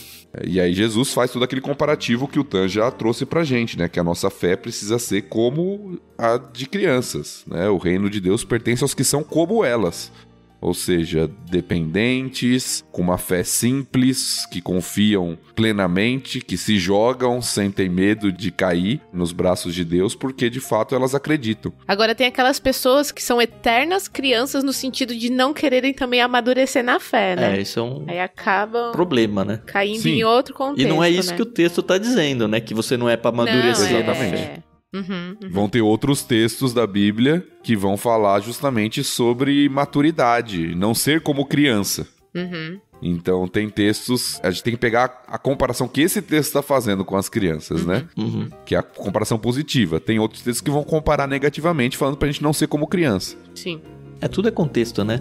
E aí Jesus faz todo aquele comparativo que o Tan já trouxe pra gente, né? Que a nossa fé precisa ser como a de crianças, né? O reino de Deus pertence aos que são como elas. Ou seja, dependentes, com uma fé simples, que confiam plenamente, que se jogam sem ter medo de cair nos braços de Deus, porque de fato elas acreditam. Agora tem aquelas pessoas que são eternas crianças no sentido de não quererem também amadurecer na fé, né? Isso é um Aí acabam problema, né? Caindo em outro contexto. E não é isso, né? que o texto tá dizendo, né? Que você não é pra amadurecer. Não, exatamente. Vão ter outros textos da Bíblia que vão falar justamente sobre maturidade, não ser como criança. Então tem textos, a gente tem que pegar a comparação que esse texto está fazendo com as crianças, né? Que é a comparação positiva. Tem outros textos que vão comparar negativamente, falando pra gente não ser como criança. Sim. Tudo é contexto, né?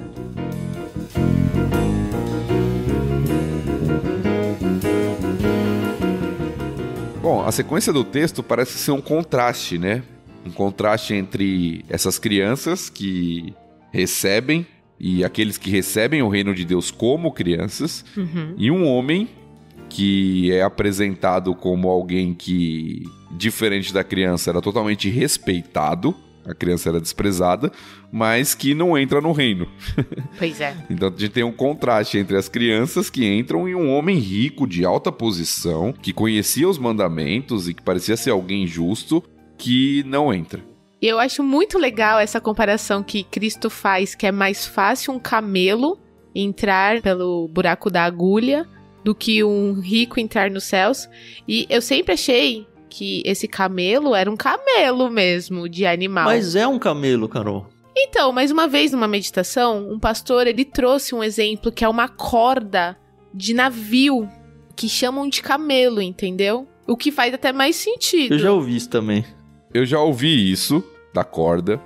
Bom, a sequência do texto parece ser um contraste, né? Um contraste entre essas crianças que recebem e aqueles que recebem o reino de Deus como crianças, e um homem que é apresentado como alguém que, diferente da criança, era totalmente respeitado. A criança era desprezada, mas que não entra no reino. Pois é. Então a gente tem um contraste entre as crianças que entram e um homem rico, de alta posição, que conhecia os mandamentos e que parecia ser alguém justo, que não entra. E eu acho muito legal essa comparação que Cristo faz, que é mais fácil um camelo entrar pelo buraco da agulha do que um rico entrar nos céus. E eu sempre achei que esse camelo era um camelo mesmo, de animal. Mas é um camelo, Carol. Então, mais uma vez, numa meditação, um pastor, ele trouxe um exemplo que é uma corda de navio, que chamam de camelo, entendeu? O que faz até mais sentido. Eu já ouvi isso também. Eu já ouvi isso, da corda.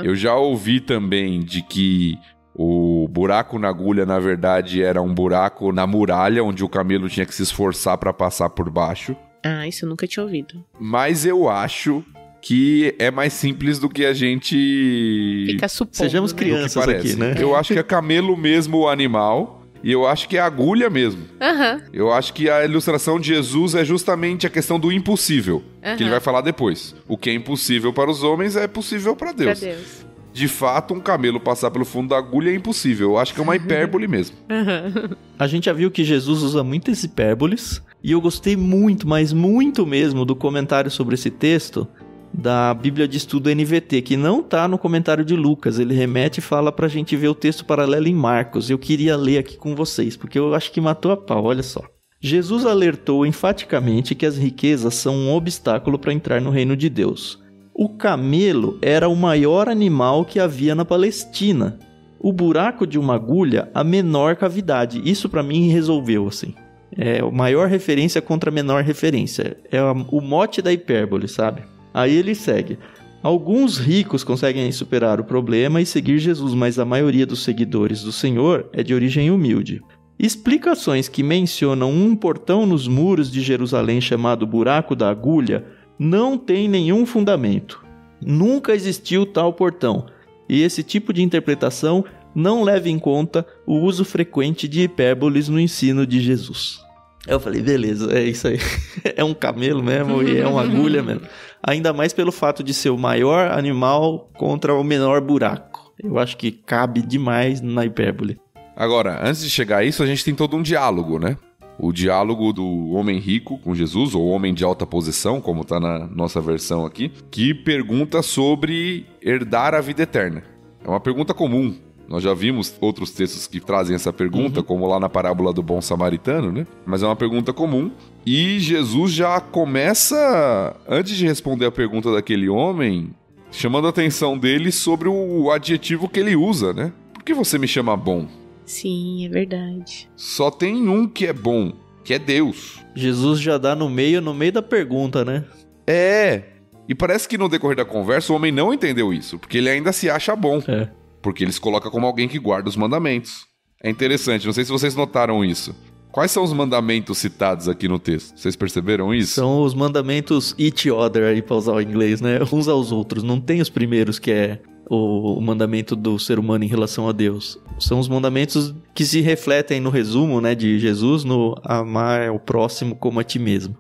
Eu já ouvi também de que o buraco na agulha, na verdade, era um buraco na muralha, onde o camelo tinha que se esforçar para passar por baixo. Ah, isso eu nunca tinha ouvido. Mas eu acho que é mais simples do que a gente... Fica supondo. Sejamos crianças aqui, né? Eu acho que é camelo mesmo o animal, e eu acho que é agulha mesmo. Eu acho que a ilustração de Jesus é justamente a questão do impossível, que ele vai falar depois. O que é impossível para os homens é possível para Deus. De fato, um camelo passar pelo fundo da agulha é impossível. Eu acho que é uma hipérbole mesmo. A gente já viu que Jesus usa muitas hipérboles. E eu gostei muito, mas muito mesmo, do comentário sobre esse texto da Bíblia de Estudo NVT, que não está no comentário de Lucas. Ele remete e fala pra gente ver o texto paralelo em Marcos. Eu queria ler aqui com vocês, porque eu acho que matou a pau, olha só. Jesus alertou enfaticamente que as riquezas são um obstáculo para entrar no reino de Deus. O camelo era o maior animal que havia na Palestina. O buraco de uma agulha, a menor cavidade. Isso pra mim resolveu, assim. É a maior referência contra a menor referência. É o mote da hipérbole, sabe? Aí ele segue. Alguns ricos conseguem superar o problema e seguir Jesus, mas a maioria dos seguidores do Senhor é de origem humilde. Explicações que mencionam um portão nos muros de Jerusalém chamado Buraco da Agulha não tem nenhum fundamento. Nunca existiu tal portão. E esse tipo de interpretação não leva em conta o uso frequente de hipérboles no ensino de Jesus. Eu falei, beleza, é isso aí. É um camelo mesmo e é uma agulha mesmo. Ainda mais pelo fato de ser o maior animal contra o menor buraco. Eu acho que cabe demais na hipérbole. Agora, antes de chegar a isso, a gente tem todo um diálogo, né? O diálogo do homem rico com Jesus, ou homem de alta posição, como está na nossa versão aqui, que pergunta sobre herdar a vida eterna. É uma pergunta comum. Nós já vimos outros textos que trazem essa pergunta, como lá na parábola do bom samaritano, né? Mas é uma pergunta comum. E Jesus já começa, antes de responder a pergunta daquele homem, chamando a atenção dele sobre o adjetivo que ele usa, né? Por que você me chama bom? Sim, é verdade. Só tem um que é bom, que é Deus. Jesus já dá no meio da pergunta, né? E parece que no decorrer da conversa o homem não entendeu isso, porque ele ainda se acha bom. Porque ele se coloca como alguém que guarda os mandamentos. É interessante, não sei se vocês notaram isso. Quais são os mandamentos citados aqui no texto? Vocês perceberam isso? São os mandamentos each other, aí pra usar o inglês, né? Uns aos outros. Não tem os primeiros, que é o mandamento do ser humano em relação a Deus. São os mandamentos que se refletem no resumo, né, de Jesus, no amar o próximo como a ti mesmo.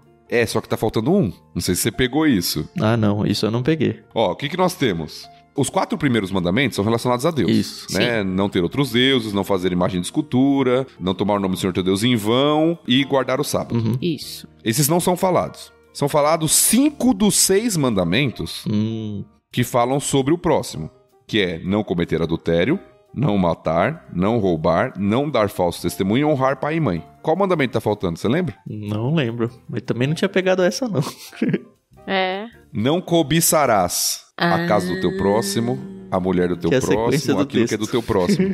Só que tá faltando um. Não sei se você pegou isso. Ah, não. Isso eu não peguei. O que nós temos? Os 4 primeiros mandamentos são relacionados a Deus. Isso, né? Não ter outros deuses, não fazer imagem de escultura, não tomar o nome do Senhor teu Deus em vão e guardar o sábado. Isso. Esses não são falados. São falados 5 dos 6 mandamentos que falam sobre o próximo, que é não cometer adultério, não matar, não roubar, não dar falso testemunho e honrar pai e mãe. Qual mandamento tá faltando, você lembra? Não lembro, mas também não tinha pegado essa, não. Não cobiçarás a casa do teu próximo, a mulher do teu próximo, aquilo que é do teu próximo.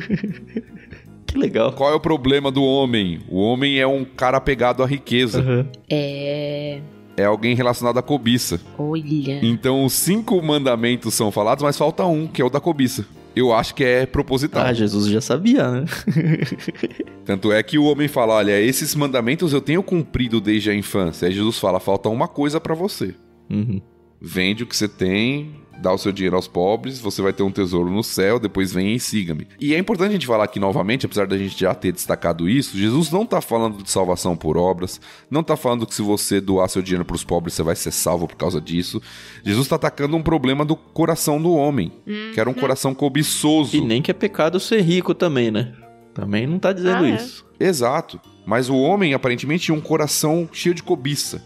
Que legal. Qual é o problema do homem? O homem é um cara apegado à riqueza. É alguém relacionado à cobiça. Olha. Então os 5 mandamentos são falados, mas falta um, que é o da cobiça. Eu acho que é proposital. Ah, Jesus já sabia, né? Tanto é que o homem fala, olha, esses mandamentos eu tenho cumprido desde a infância. Aí Jesus fala, falta uma coisa pra você. Vende o que você tem, dá o seu dinheiro aos pobres, você vai ter um tesouro no céu, depois vem e siga-me. E é importante a gente falar aqui novamente, apesar da gente já ter destacado isso, Jesus não tá falando de salvação por obras, não tá falando que se você doar seu dinheiro pros pobres, você vai ser salvo por causa disso. Jesus tá atacando um problema do coração do homem, que era um coração cobiçoso. E nem que é pecado ser rico também, né? Também não tá dizendo isso. Exato. Mas o homem, aparentemente, tinha um coração cheio de cobiça,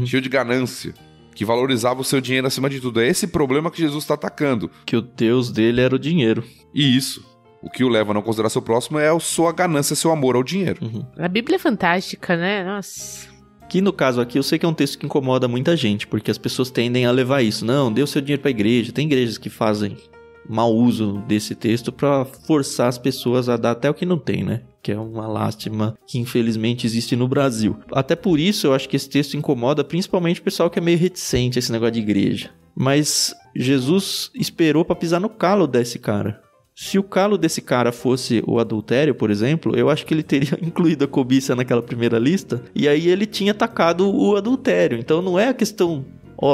cheio de ganância, que valorizava o seu dinheiro acima de tudo. É esse problema que Jesus está atacando. Que o Deus dele era o dinheiro. E isso. O que o leva a não considerar seu próximo é a sua ganância, seu amor ao dinheiro. A Bíblia é fantástica, né? Nossa. Que no caso aqui, eu sei que é um texto que incomoda muita gente, porque as pessoas tendem a levar isso. Não, dê o seu dinheiro pra igreja. Tem igrejas que fazem mau uso desse texto pra forçar as pessoas a dar até o que não tem, né? Que é uma lástima que infelizmente existe no Brasil. Até por isso eu acho que esse texto incomoda principalmente o pessoal que é meio reticente a esse negócio de igreja. Mas Jesus esperou pra pisar no calo desse cara. Se o calo desse cara fosse o adultério, por exemplo, eu acho que ele teria incluído a cobiça naquela primeira lista, e aí ele tinha atacado o adultério. Então não é a questão,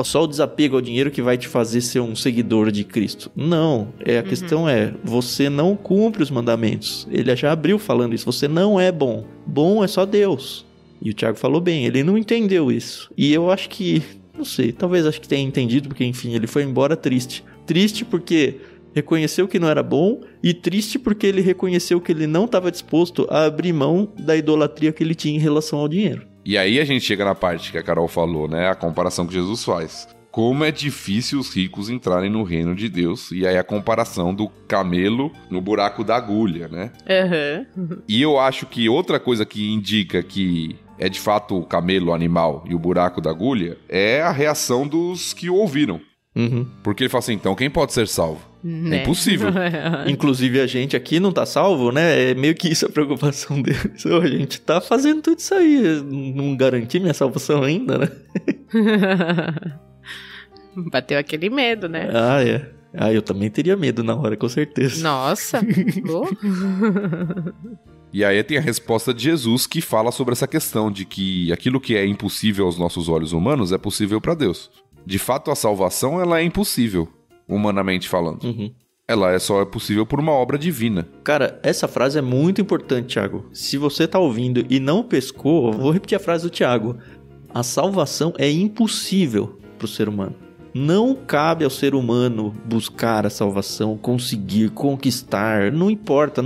só o desapego ao dinheiro que vai te fazer ser um seguidor de Cristo. Não, a questão é, você não cumpre os mandamentos. Ele já abriu falando isso, você não é bom. Bom é só Deus. E o Tiago falou bem, ele não entendeu isso. E eu acho que, não sei, talvez acho que tenha entendido, porque enfim, ele foi embora triste. Triste porque reconheceu que não era bom, e triste porque ele reconheceu que ele não estava disposto a abrir mão da idolatria que ele tinha em relação ao dinheiro. E aí a gente chega na parte que a Carol falou, né? A comparação que Jesus faz. Como é difícil os ricos entrarem no reino de Deus. E aí a comparação do camelo no buraco da agulha, né? E eu acho que outra coisa que indica que é de fato o camelo, o animal, e o buraco da agulha, é a reação dos que o ouviram. Porque ele fala assim, então quem pode ser salvo? É impossível. Inclusive a gente aqui não tá salvo, né? É meio que isso a preocupação deles. A gente tá fazendo tudo isso aí. Não garanti minha salvação ainda, né? Bateu aquele medo, né? Ah, é. Ah, eu também teria medo na hora, com certeza. Nossa. E aí tem a resposta de Jesus que fala sobre essa questão de que aquilo que é impossível aos nossos olhos humanos é possível para Deus. De fato, a salvação ela é impossível, humanamente falando. Ela só é possível por uma obra divina. Cara, essa frase é muito importante, Thiago. Se você tá ouvindo e não pescou, eu vou repetir a frase do Thiago. A salvação é impossível pro ser humano. Não cabe ao ser humano buscar a salvação, conseguir, conquistar. Não importa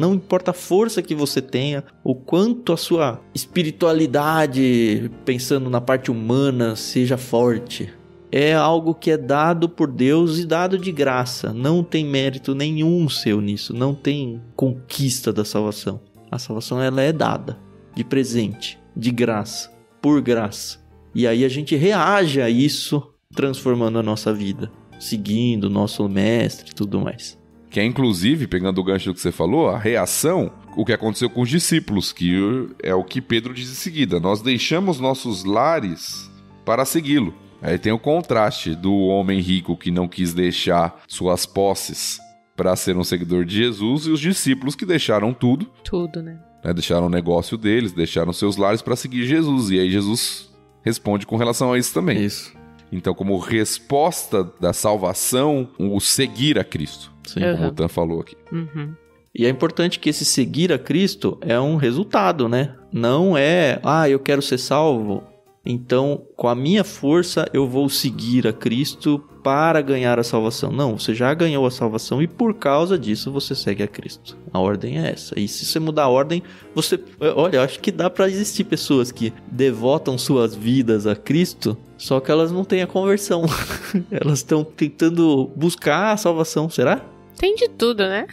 a força que você tenha, o quanto a sua espiritualidade, pensando na parte humana, seja forte. É algo que é dado por Deus e dado de graça. Não tem mérito nenhum seu nisso. Não tem conquista da salvação. A salvação ela é dada de presente, de graça, por graça. E aí a gente reage a isso, transformando a nossa vida, seguindo o nosso mestre e tudo mais. Que é, inclusive, pegando o gancho do que você falou, a reação, o que aconteceu com os discípulos, que é o que Pedro diz em seguida. Nós deixamos nossos lares para segui-lo. Aí tem o contraste do homem rico que não quis deixar suas posses para ser um seguidor de Jesus e os discípulos que deixaram tudo. Tudo, né? Deixaram o negócio deles, deixaram seus lares para seguir Jesus. E aí Jesus responde com relação a isso também. Isso. Então, como resposta da salvação, o seguir a Cristo. Sim. Como o Tan falou aqui. Uhum. E é importante que esse seguir a Cristo é um resultado, né? Não é, eu quero ser salvo, então com a minha força eu vou seguir a Cristo para ganhar a salvação. Não, você já ganhou a salvação e por causa disso você segue a Cristo. A ordem é essa. E se você mudar a ordem, você... Olha, eu acho que dá para existir pessoas que devotam suas vidas a Cristo, só que elas não têm a conversão. Elas estão tentando buscar a salvação, será? Tem de tudo, né?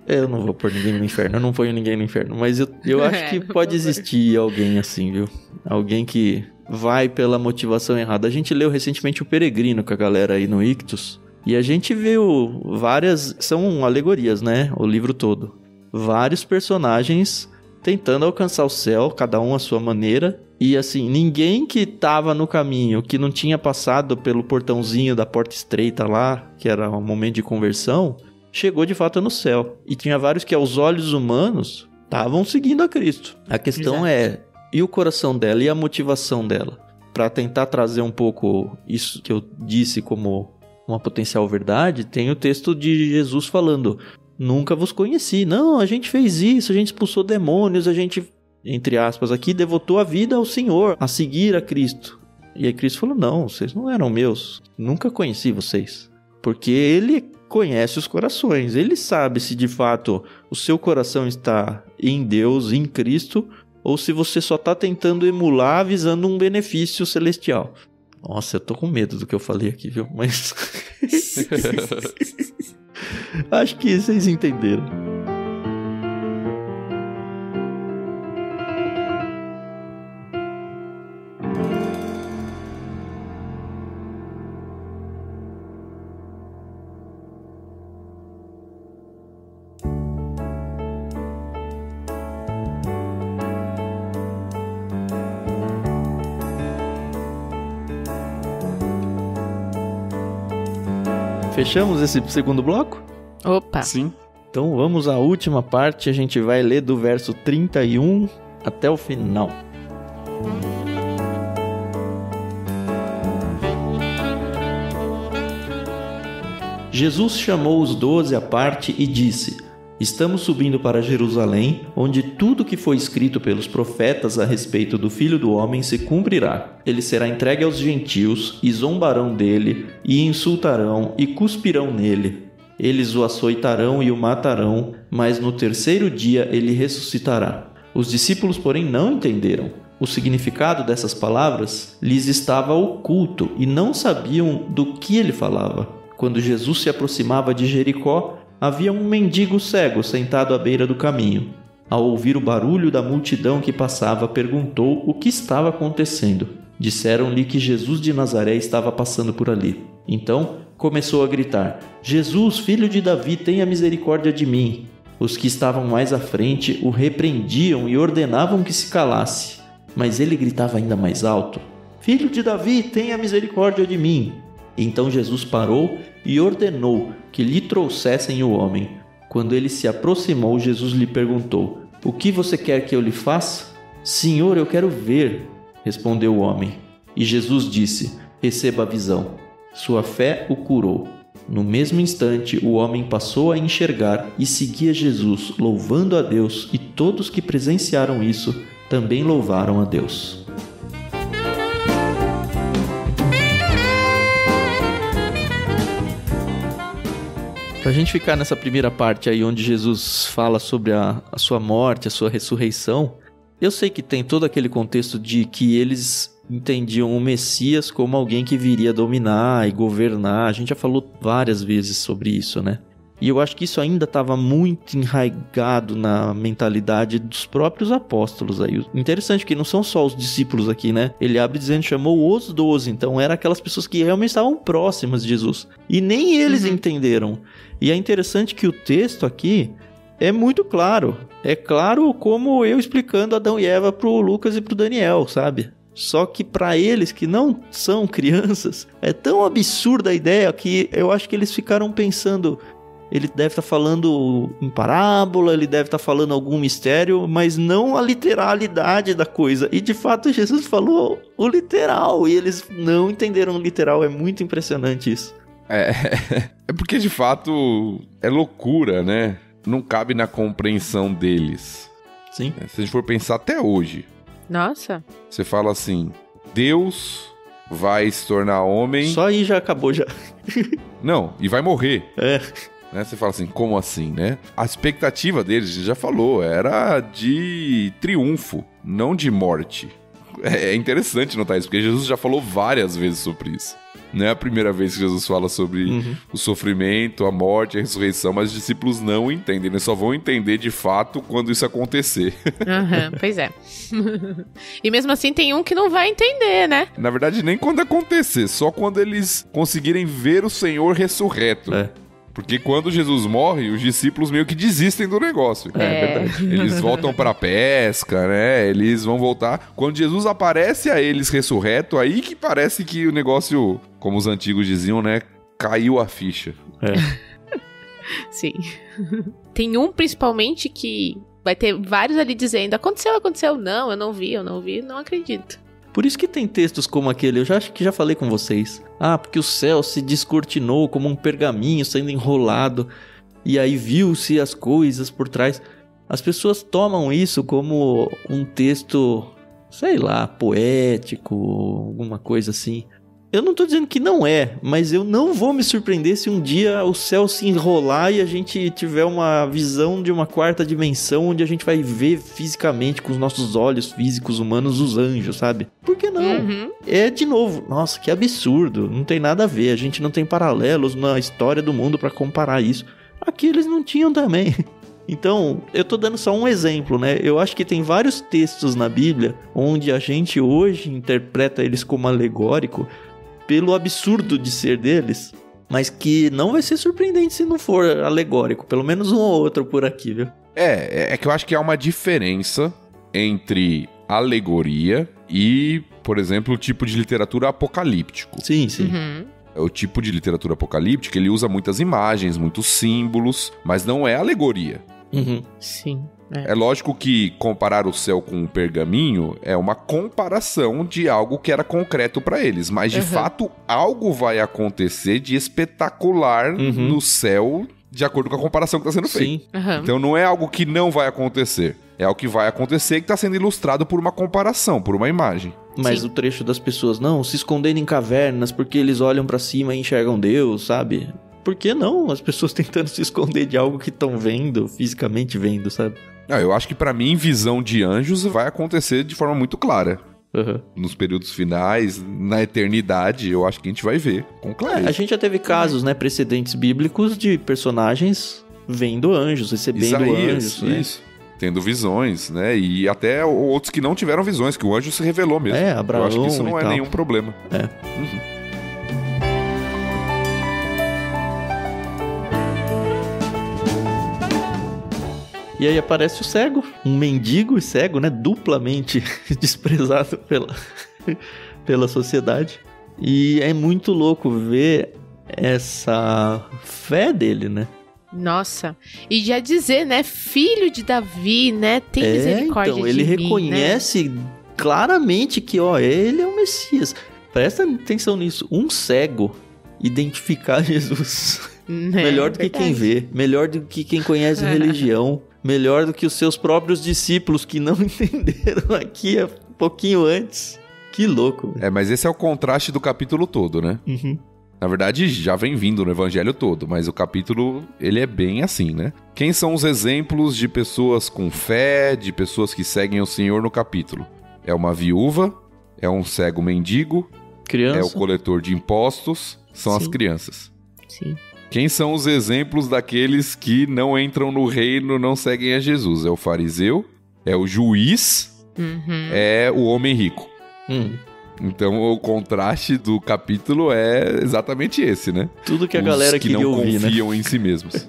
Eu não vou pôr ninguém no inferno, eu não ponho ninguém no inferno, mas eu acho que pode existir alguém assim, viu? Alguém que vai pela motivação errada. A gente leu recentemente o Peregrino com a galera aí no Ictus, e a gente viu várias, são alegorias, né? O livro todo. Vários personagens tentando alcançar o céu, cada um à sua maneira. E assim, ninguém que tava no caminho, que não tinha passado pelo portãozinho da porta estreita lá, que era um momento de conversão, chegou de fato no céu. E tinha vários que aos olhos humanos estavam seguindo a Cristo. A questão é, e o coração dela, e a motivação dela? Para tentar trazer um pouco isso que eu disse como uma potencial verdade, tem o texto de Jesus falando: nunca vos conheci. Não, a gente fez isso, a gente expulsou demônios, a gente, entre aspas aqui, devotou a vida ao Senhor, a seguir a Cristo. E aí Cristo falou: não, vocês não eram meus, nunca conheci vocês. Porque Ele conhece os corações, Ele sabe se de fato o seu coração está em Deus, em Cristo, ou se você só está tentando emular visando um benefício celestial. Nossa, eu tô com medo do que eu falei aqui, viu? Mas acho que vocês entenderam. Fechamos esse segundo bloco? Opa! Sim. Então vamos à última parte, a gente vai ler do verso 31 até o final. Jesus chamou os 12 à parte e disse: estamos subindo para Jerusalém, onde tudo que foi escrito pelos profetas a respeito do Filho do Homem se cumprirá. Ele será entregue aos gentios, e zombarão dele, e insultarão, e cuspirão nele. Eles o açoitarão e o matarão, mas no terceiro dia ele ressuscitará. Os discípulos, porém, não entenderam. O significado dessas palavras lhes estava oculto, e não sabiam do que ele falava. Quando Jesus se aproximava de Jericó, havia um mendigo cego sentado à beira do caminho. Ao ouvir o barulho da multidão que passava, perguntou o que estava acontecendo. Disseram-lhe que Jesus de Nazaré estava passando por ali. Então começou a gritar: Jesus, filho de Davi, tenha misericórdia de mim. Os que estavam mais à frente o repreendiam e ordenavam que se calasse. Mas ele gritava ainda mais alto: Filho de Davi, tenha misericórdia de mim. Então Jesus parou e ordenou que lhe trouxessem o homem. Quando ele se aproximou, Jesus lhe perguntou: o que você quer que eu lhe faça? Senhor, eu quero ver, respondeu o homem. E Jesus disse: receba a visão. Sua fé o curou. No mesmo instante, o homem passou a enxergar e seguia Jesus, louvando a Deus, e todos que presenciaram isso também louvaram a Deus. Pra gente ficar nessa primeira parte aí, onde Jesus fala sobre a sua morte, a sua ressurreição, eu sei que tem todo aquele contexto de que eles entendiam o Messias como alguém que viria dominar e governar. A gente já falou várias vezes sobre isso, né? E eu acho que isso ainda estava muito enraigado na mentalidade dos próprios apóstolos aí. Interessante que não são só os discípulos aqui, né? Ele abre dizendo, chamou os 12. Então, eram aquelas pessoas que realmente estavam próximas de Jesus. E nem eles entenderam. E é interessante que o texto aqui é muito claro. É claro como eu explicando Adão e Eva pro Lucas e pro Daniel, sabe? Só que para eles que não são crianças, é tão absurda a ideia que eu acho que eles ficaram pensando... Ele deve estar falando em parábola, ele deve estar falando algum mistério, mas não a literalidade da coisa. E de fato Jesus falou o literal, e eles não entenderam o literal. É muito impressionante isso. É porque de fato é loucura, né? Não cabe na compreensão deles. Sim. Se a gente for pensar até hoje. Nossa. Você fala assim, Deus vai se tornar homem... Só aí já acabou já. Não, e vai morrer. É... Né? Você fala assim, como assim, né? A expectativa deles, já falou, era de triunfo, não de morte. É interessante notar isso, porque Jesus já falou várias vezes sobre isso. Não é a primeira vez que Jesus fala sobre o sofrimento, a morte, a ressurreição, mas os discípulos não entendem, eles só vão entender de fato quando isso acontecer. Pois é. E mesmo assim tem um que não vai entender, né? Na verdade, nem quando acontecer, só quando eles conseguirem ver o Senhor ressurreto. É. Porque quando Jesus morre, os discípulos meio que desistem do negócio. É verdade. Eles voltam pra pesca, né? Eles vão voltar. Quando Jesus aparece a eles ressurreto, aí que parece que o negócio, como os antigos diziam, né? Caiu a ficha. É. Sim. Tem um principalmente que vai ter vários ali dizendo, aconteceu. Não, eu não vi, não acredito. Por isso que tem textos como aquele, eu já acho que já falei com vocês. Porque o céu se descortinou como um pergaminho sendo enrolado, e aí viu-se as coisas por trás. As pessoas tomam isso como um texto, sei lá, poético, alguma coisa assim. Eu não tô dizendo que não é, mas eu não vou me surpreender se um dia o céu se enrolar e a gente tiver uma visão de uma quarta dimensão onde a gente vai ver fisicamente, com os nossos olhos físicos humanos, os anjos, sabe? Por que não? É, de novo, nossa, que absurdo, não tem nada a ver, a gente não tem paralelos na história do mundo pra comparar isso. Aqui eles não tinham também. Então, eu tô dando só um exemplo, né? Eu acho que tem vários textos na Bíblia onde a gente hoje interpreta eles como alegórico, pelo absurdo de ser deles, mas que não vai ser surpreendente se não for alegórico, pelo menos um ou outro por aqui, viu? É que eu acho que há uma diferença entre alegoria e, por exemplo, o tipo de literatura apocalíptico. Sim. O tipo de literatura apocalíptica, ele usa muitas imagens, muitos símbolos, mas não é alegoria. Sim. É lógico que comparar o céu com um pergaminho é uma comparação de algo que era concreto para eles, mas de fato algo vai acontecer de espetacular no céu de acordo com a comparação que está sendo feita. Então não é algo que não vai acontecer, é algo que vai acontecer e que está sendo ilustrado por uma comparação, por uma imagem. Mas o trecho das pessoas, não, se escondendo em cavernas porque eles olham para cima e enxergam Deus, sabe? Por que não? As pessoas tentando se esconder de algo que estão vendo, fisicamente vendo, sabe? Eu acho que pra mim, visão de anjos vai acontecer de forma muito clara. Nos períodos finais, na eternidade, eu acho que a gente vai ver com clareza. A gente já teve casos, né, precedentes bíblicos de personagens vendo anjos, recebendo Isaías, anjos. Né? Isso. Tendo visões, né? E até outros que não tiveram visões, que o anjo se revelou mesmo. Abraão. Eu acho que isso não é tal. nenhum problema. E aí aparece o cego, um mendigo cego, né? Duplamente desprezado pela sociedade. E é muito louco ver essa fé dele, né? Nossa, e já dizer, né? Filho de Davi, né? Tem misericórdia então, de ele mim, reconhece claramente que, ele é o Messias. Presta atenção nisso. Um cego identificar Jesus. Melhor do que quem vê, melhor do que quem conhece religião, melhor do que os seus próprios discípulos que não entenderam aqui um pouquinho antes. Que louco. Mas esse é o contraste do capítulo todo, né? Na verdade, já vem vindo no evangelho todo, mas o capítulo, ele é bem assim, né? Quem são os exemplos de pessoas com fé, de pessoas que seguem o Senhor no capítulo? É uma viúva, é um cego mendigo, Criança. é o coletor de impostos, são as crianças. Sim. Quem são os exemplos daqueles que não entram no reino, não seguem a Jesus? É o fariseu, é o juiz, é o homem rico. Então o contraste do capítulo é exatamente esse, né? Tudo que a galera que queria não ouvir, né? confiam em si mesmos.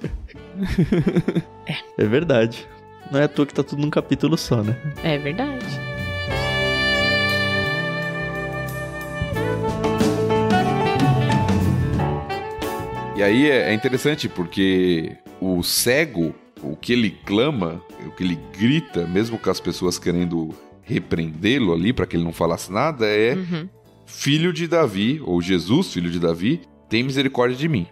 É verdade. Não é à toa que tá tudo num capítulo só, né? É verdade. E aí é interessante porque o cego, o que ele clama, o que ele grita, mesmo com as pessoas querendo repreendê-lo ali para que ele não falasse nada, é filho de Davi, ou Jesus, filho de Davi, tem misericórdia de mim.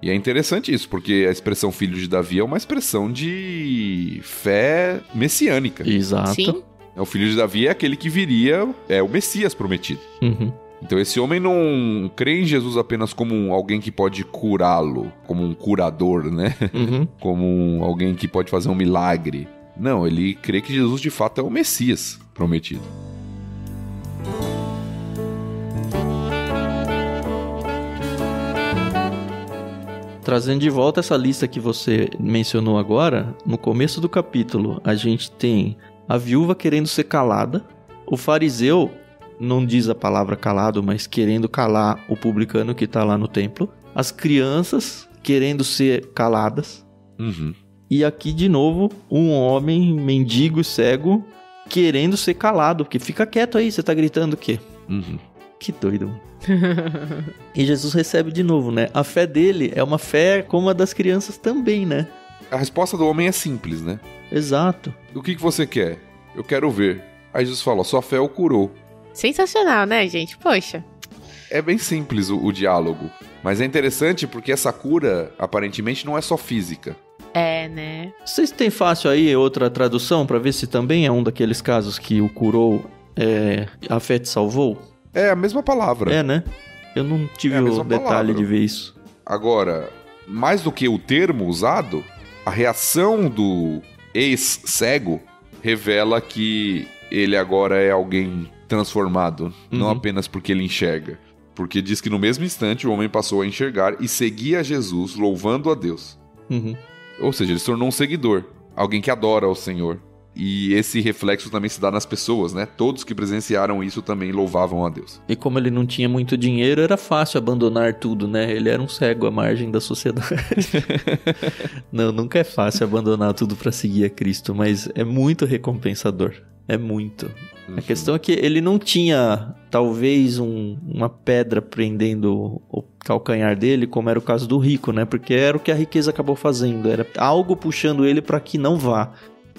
E é interessante isso, porque a expressão filho de Davi é uma expressão de fé messiânica. Exato. Sim. O filho de Davi é aquele que viria, é o Messias prometido. Então esse homem não crê em Jesus apenas como alguém que pode curá-lo, como um curador, né? Como alguém que pode fazer um milagre. Não, ele crê que Jesus de fato é o Messias prometido. Trazendo de volta essa lista que você mencionou agora, no começo do capítulo, a gente tem a viúva querendo ser calada, o fariseu, não diz a palavra calado, mas querendo calar o publicano que está lá no templo, as crianças querendo ser caladas, e aqui de novo, um homem mendigo e cego querendo ser calado, porque fica quieto aí, você tá gritando o quê? Que doido, mano. E Jesus recebe de novo, né? A fé dele é uma fé como a das crianças também, né? A resposta do homem é simples, né? Exato. O que você quer? Eu quero ver. Aí Jesus fala, sua fé o curou. Sensacional, né, gente? Poxa. É bem simples o diálogo, mas é interessante porque essa cura, aparentemente, não é só física. É, né? Vocês têm fácil aí outra tradução pra ver se também é um daqueles casos que o curou, a fé te salvou? É a mesma palavra. É, né? Eu não tive o detalhe de ver isso. Agora, mais do que o termo usado, a reação do ex-cego revela que ele agora é alguém transformado, não apenas porque ele enxerga. Porque diz que no mesmo instante o homem passou a enxergar e seguia Jesus, louvando a Deus. Ou seja, ele se tornou um seguidor, alguém que adora o Senhor. E esse reflexo também se dá nas pessoas, né? Todos que presenciaram isso também louvavam a Deus. E como ele não tinha muito dinheiro, era fácil abandonar tudo, né? Ele era um cego à margem da sociedade. Não, nunca é fácil abandonar tudo pra seguir a Cristo, mas é muito recompensador. É muito. A questão é que ele não tinha, talvez, uma pedra prendendo o calcanhar dele, como era o caso do rico, né? Porque era o que a riqueza acabou fazendo. Era algo puxando ele pra que não vá.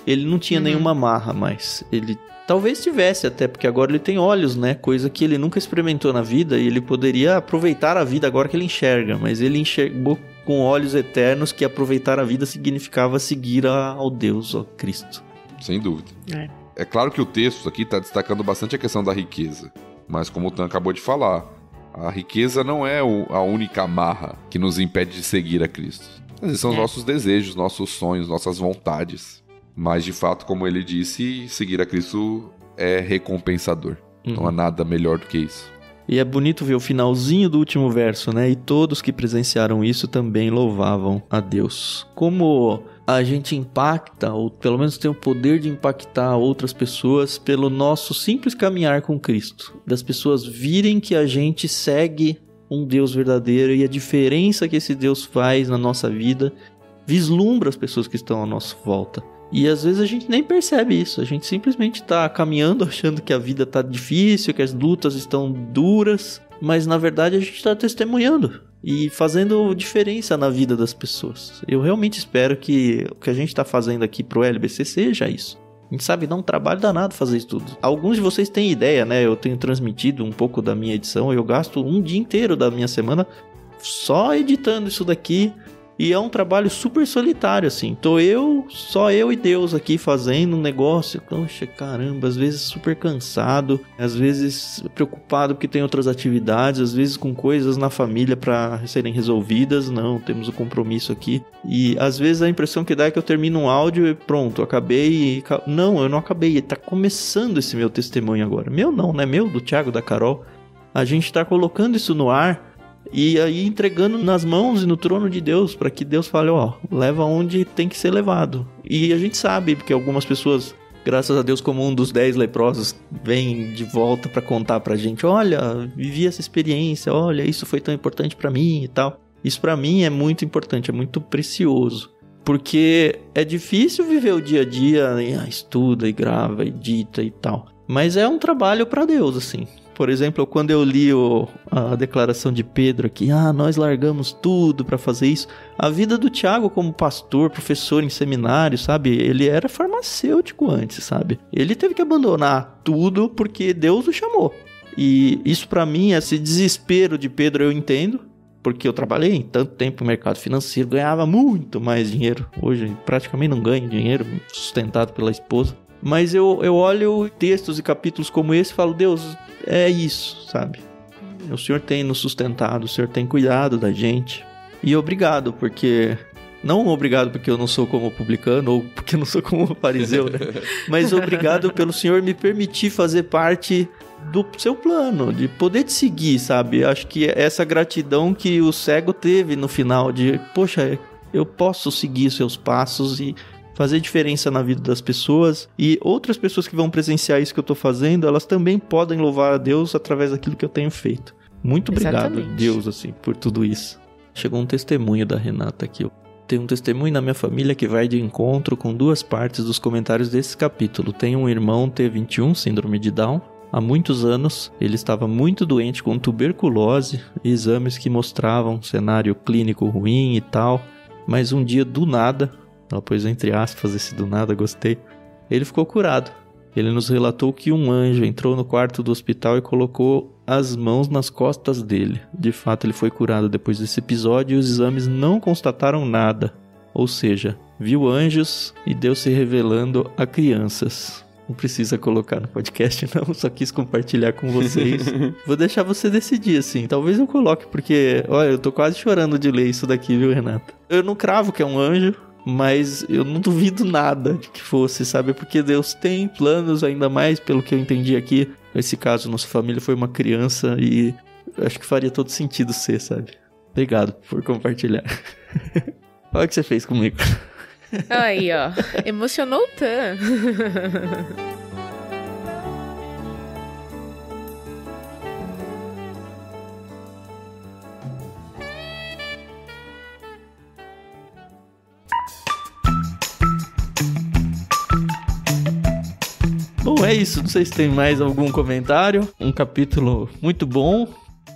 Ele não tinha nenhuma amarra mais. Ele talvez tivesse até, porque agora ele tem olhos, né? Coisa que ele nunca experimentou na vida e ele poderia aproveitar a vida agora que ele enxerga. Mas ele enxergou com olhos eternos que aproveitar a vida significava seguir ao Deus, ao Cristo. Sem dúvida. É claro que o texto aqui está destacando bastante a questão da riqueza. Mas como o Tan acabou de falar, a riqueza não é a única amarra que nos impede de seguir a Cristo. Esses são os nossos desejos, nossos sonhos, nossas vontades. Mas, de fato, como ele disse, seguir a Cristo é recompensador. Não há nada melhor do que isso. E é bonito ver o finalzinho do último verso, né? E todos que presenciaram isso também louvavam a Deus. Como a gente impacta, ou pelo menos tem o poder de impactar outras pessoas pelo nosso simples caminhar com Cristo. Das pessoas virem que a gente segue um Deus verdadeiro e a diferença que esse Deus faz na nossa vida vislumbra as pessoas que estão à nossa volta. E às vezes a gente nem percebe isso, a gente simplesmente tá caminhando achando que a vida tá difícil, que as lutas estão duras, mas na verdade a gente tá testemunhando e fazendo diferença na vida das pessoas. Eu realmente espero que o que a gente tá fazendo aqui pro LBC seja isso. A gente sabe, dá um trabalho danado fazer isso tudo. Alguns de vocês têm ideia, né? Eu tenho transmitido um pouco da minha edição, eu gasto um dia inteiro da minha semana só editando isso daqui. E é um trabalho super solitário, assim. Tô só eu e Deus aqui fazendo um negócio. Poxa, caramba, às vezes super cansado, às vezes preocupado porque tem outras atividades, às vezes com coisas na família para serem resolvidas. Não, temos um compromisso aqui. E às vezes a impressão que dá é que eu termino um áudio e pronto, acabei. Não, eu não acabei. Tá começando esse meu testemunho agora. Meu não, né? Meu, do Thiago, da Carol. A gente tá colocando isso no ar. E aí entregando nas mãos e no trono de Deus, para que Deus fale, leva onde tem que ser levado. E a gente sabe, porque algumas pessoas, graças a Deus, como um dos 10 leprosos, vem de volta para contar pra gente, olha, vivi essa experiência, olha, isso foi tão importante para mim e tal. Isso para mim é muito importante, é muito precioso. Porque é difícil viver o dia a dia, estuda e grava, edita e tal. Mas é um trabalho para Deus, assim. Por exemplo, quando eu li a declaração de Pedro aqui, nós largamos tudo para fazer isso. A vida do Thiago como pastor, professor em seminário, sabe? Ele era farmacêutico antes, sabe? Ele teve que abandonar tudo porque Deus o chamou. E isso para mim, esse desespero de Pedro eu entendo, porque eu trabalhei tanto tempo no mercado financeiro, ganhava muito mais dinheiro. Hoje praticamente não ganho dinheiro, sustentado pela esposa. Mas eu olho textos e capítulos como esse e falo, Deus, é isso, sabe? O Senhor tem nos sustentado, o Senhor tem cuidado da gente. E obrigado, porque... Não obrigado porque eu não sou como publicano ou porque eu não sou como fariseu, né? Mas obrigado pelo Senhor me permitir fazer parte do seu plano, de poder te seguir, sabe? Acho que essa gratidão que o cego teve no final de... Poxa, eu posso seguir seus passos e... fazer diferença na vida das pessoas, e outras pessoas que vão presenciar isso que eu tô fazendo, elas também podem louvar a Deus através daquilo que eu tenho feito. Muito obrigado, Deus, assim, por tudo isso. Chegou um testemunho da Renata aqui. Tem um testemunho na minha família que vai de encontro com 2 partes dos comentários desse capítulo. Tem um irmão T21, síndrome de Down. Há muitos anos, ele estava muito doente com tuberculose, exames que mostravam um cenário clínico ruim e tal, mas um dia, do nada... Ela pôs entre aspas esse do nada, gostei. Ele ficou curado. Ele nos relatou que um anjo entrou no quarto do hospital e colocou as mãos nas costas dele. De fato, ele foi curado depois desse episódio e os exames não constataram nada. Ou seja, viu anjos e Deus se revelando a crianças. Não precisa colocar no podcast não, só quis compartilhar com vocês. Vou deixar você decidir, assim. Talvez eu coloque, porque, olha, eu tô quase chorando de ler isso daqui, viu, Renata? Eu não cravo que é um anjo, mas eu não duvido nada de que fosse, sabe? Porque Deus tem planos, ainda mais pelo que eu entendi aqui. Nesse caso, nossa família foi uma criança e acho que faria todo sentido ser, sabe? Obrigado por compartilhar. Olha o que você fez comigo. Aí, ó. Emocionou o Tan. Bom, é isso. Não sei se tem mais algum comentário. Um capítulo muito bom,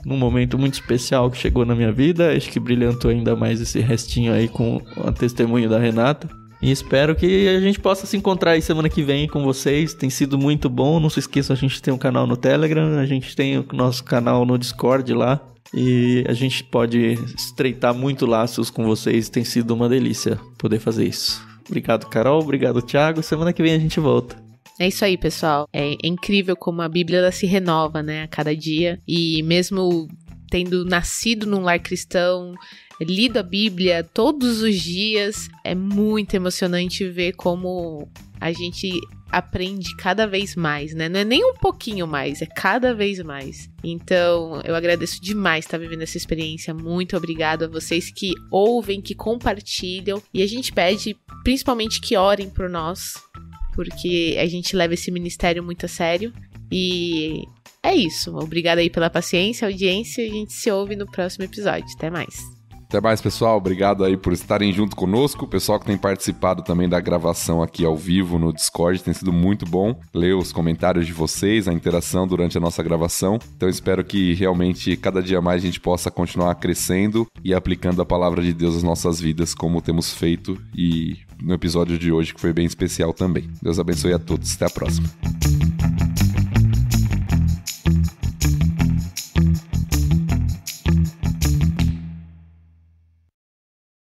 num momento muito especial que chegou na minha vida. Acho que brilhantou ainda mais esse restinho aí com o testemunho da Renata. E espero que a gente possa se encontrar aí semana que vem com vocês. Tem sido muito bom. Não se esqueçam, a gente tem um canal no Telegram, a gente tem o nosso canal no Discord lá. E a gente pode estreitar muito laços com vocês. Tem sido uma delícia poder fazer isso. Obrigado, Carol. Obrigado, Thiago. Semana que vem a gente volta. É isso aí, pessoal. É incrível como a Bíblia ela se renova, né, a cada dia. E mesmo tendo nascido num lar cristão, lido a Bíblia todos os dias, é muito emocionante ver como a gente aprende cada vez mais, né? Não é nem um pouquinho mais, é cada vez mais. Então, eu agradeço demais estar vivendo essa experiência. Muito obrigado a vocês que ouvem, que compartilham. E a gente pede, principalmente, que orem por nós, porque a gente leva esse ministério muito a sério. E é isso. Obrigada aí pela paciência, audiência. A gente se ouve no próximo episódio. Até mais. Até mais, pessoal. Obrigado aí por estarem junto conosco. O pessoal que tem participado também da gravação aqui ao vivo no Discord tem sido muito bom ler os comentários de vocês, a interação durante a nossa gravação. Então espero que realmente cada dia mais a gente possa continuar crescendo e aplicando a palavra de Deus às nossas vidas, como temos feito e no episódio de hoje, que foi bem especial também. Deus abençoe a todos. Até a próxima.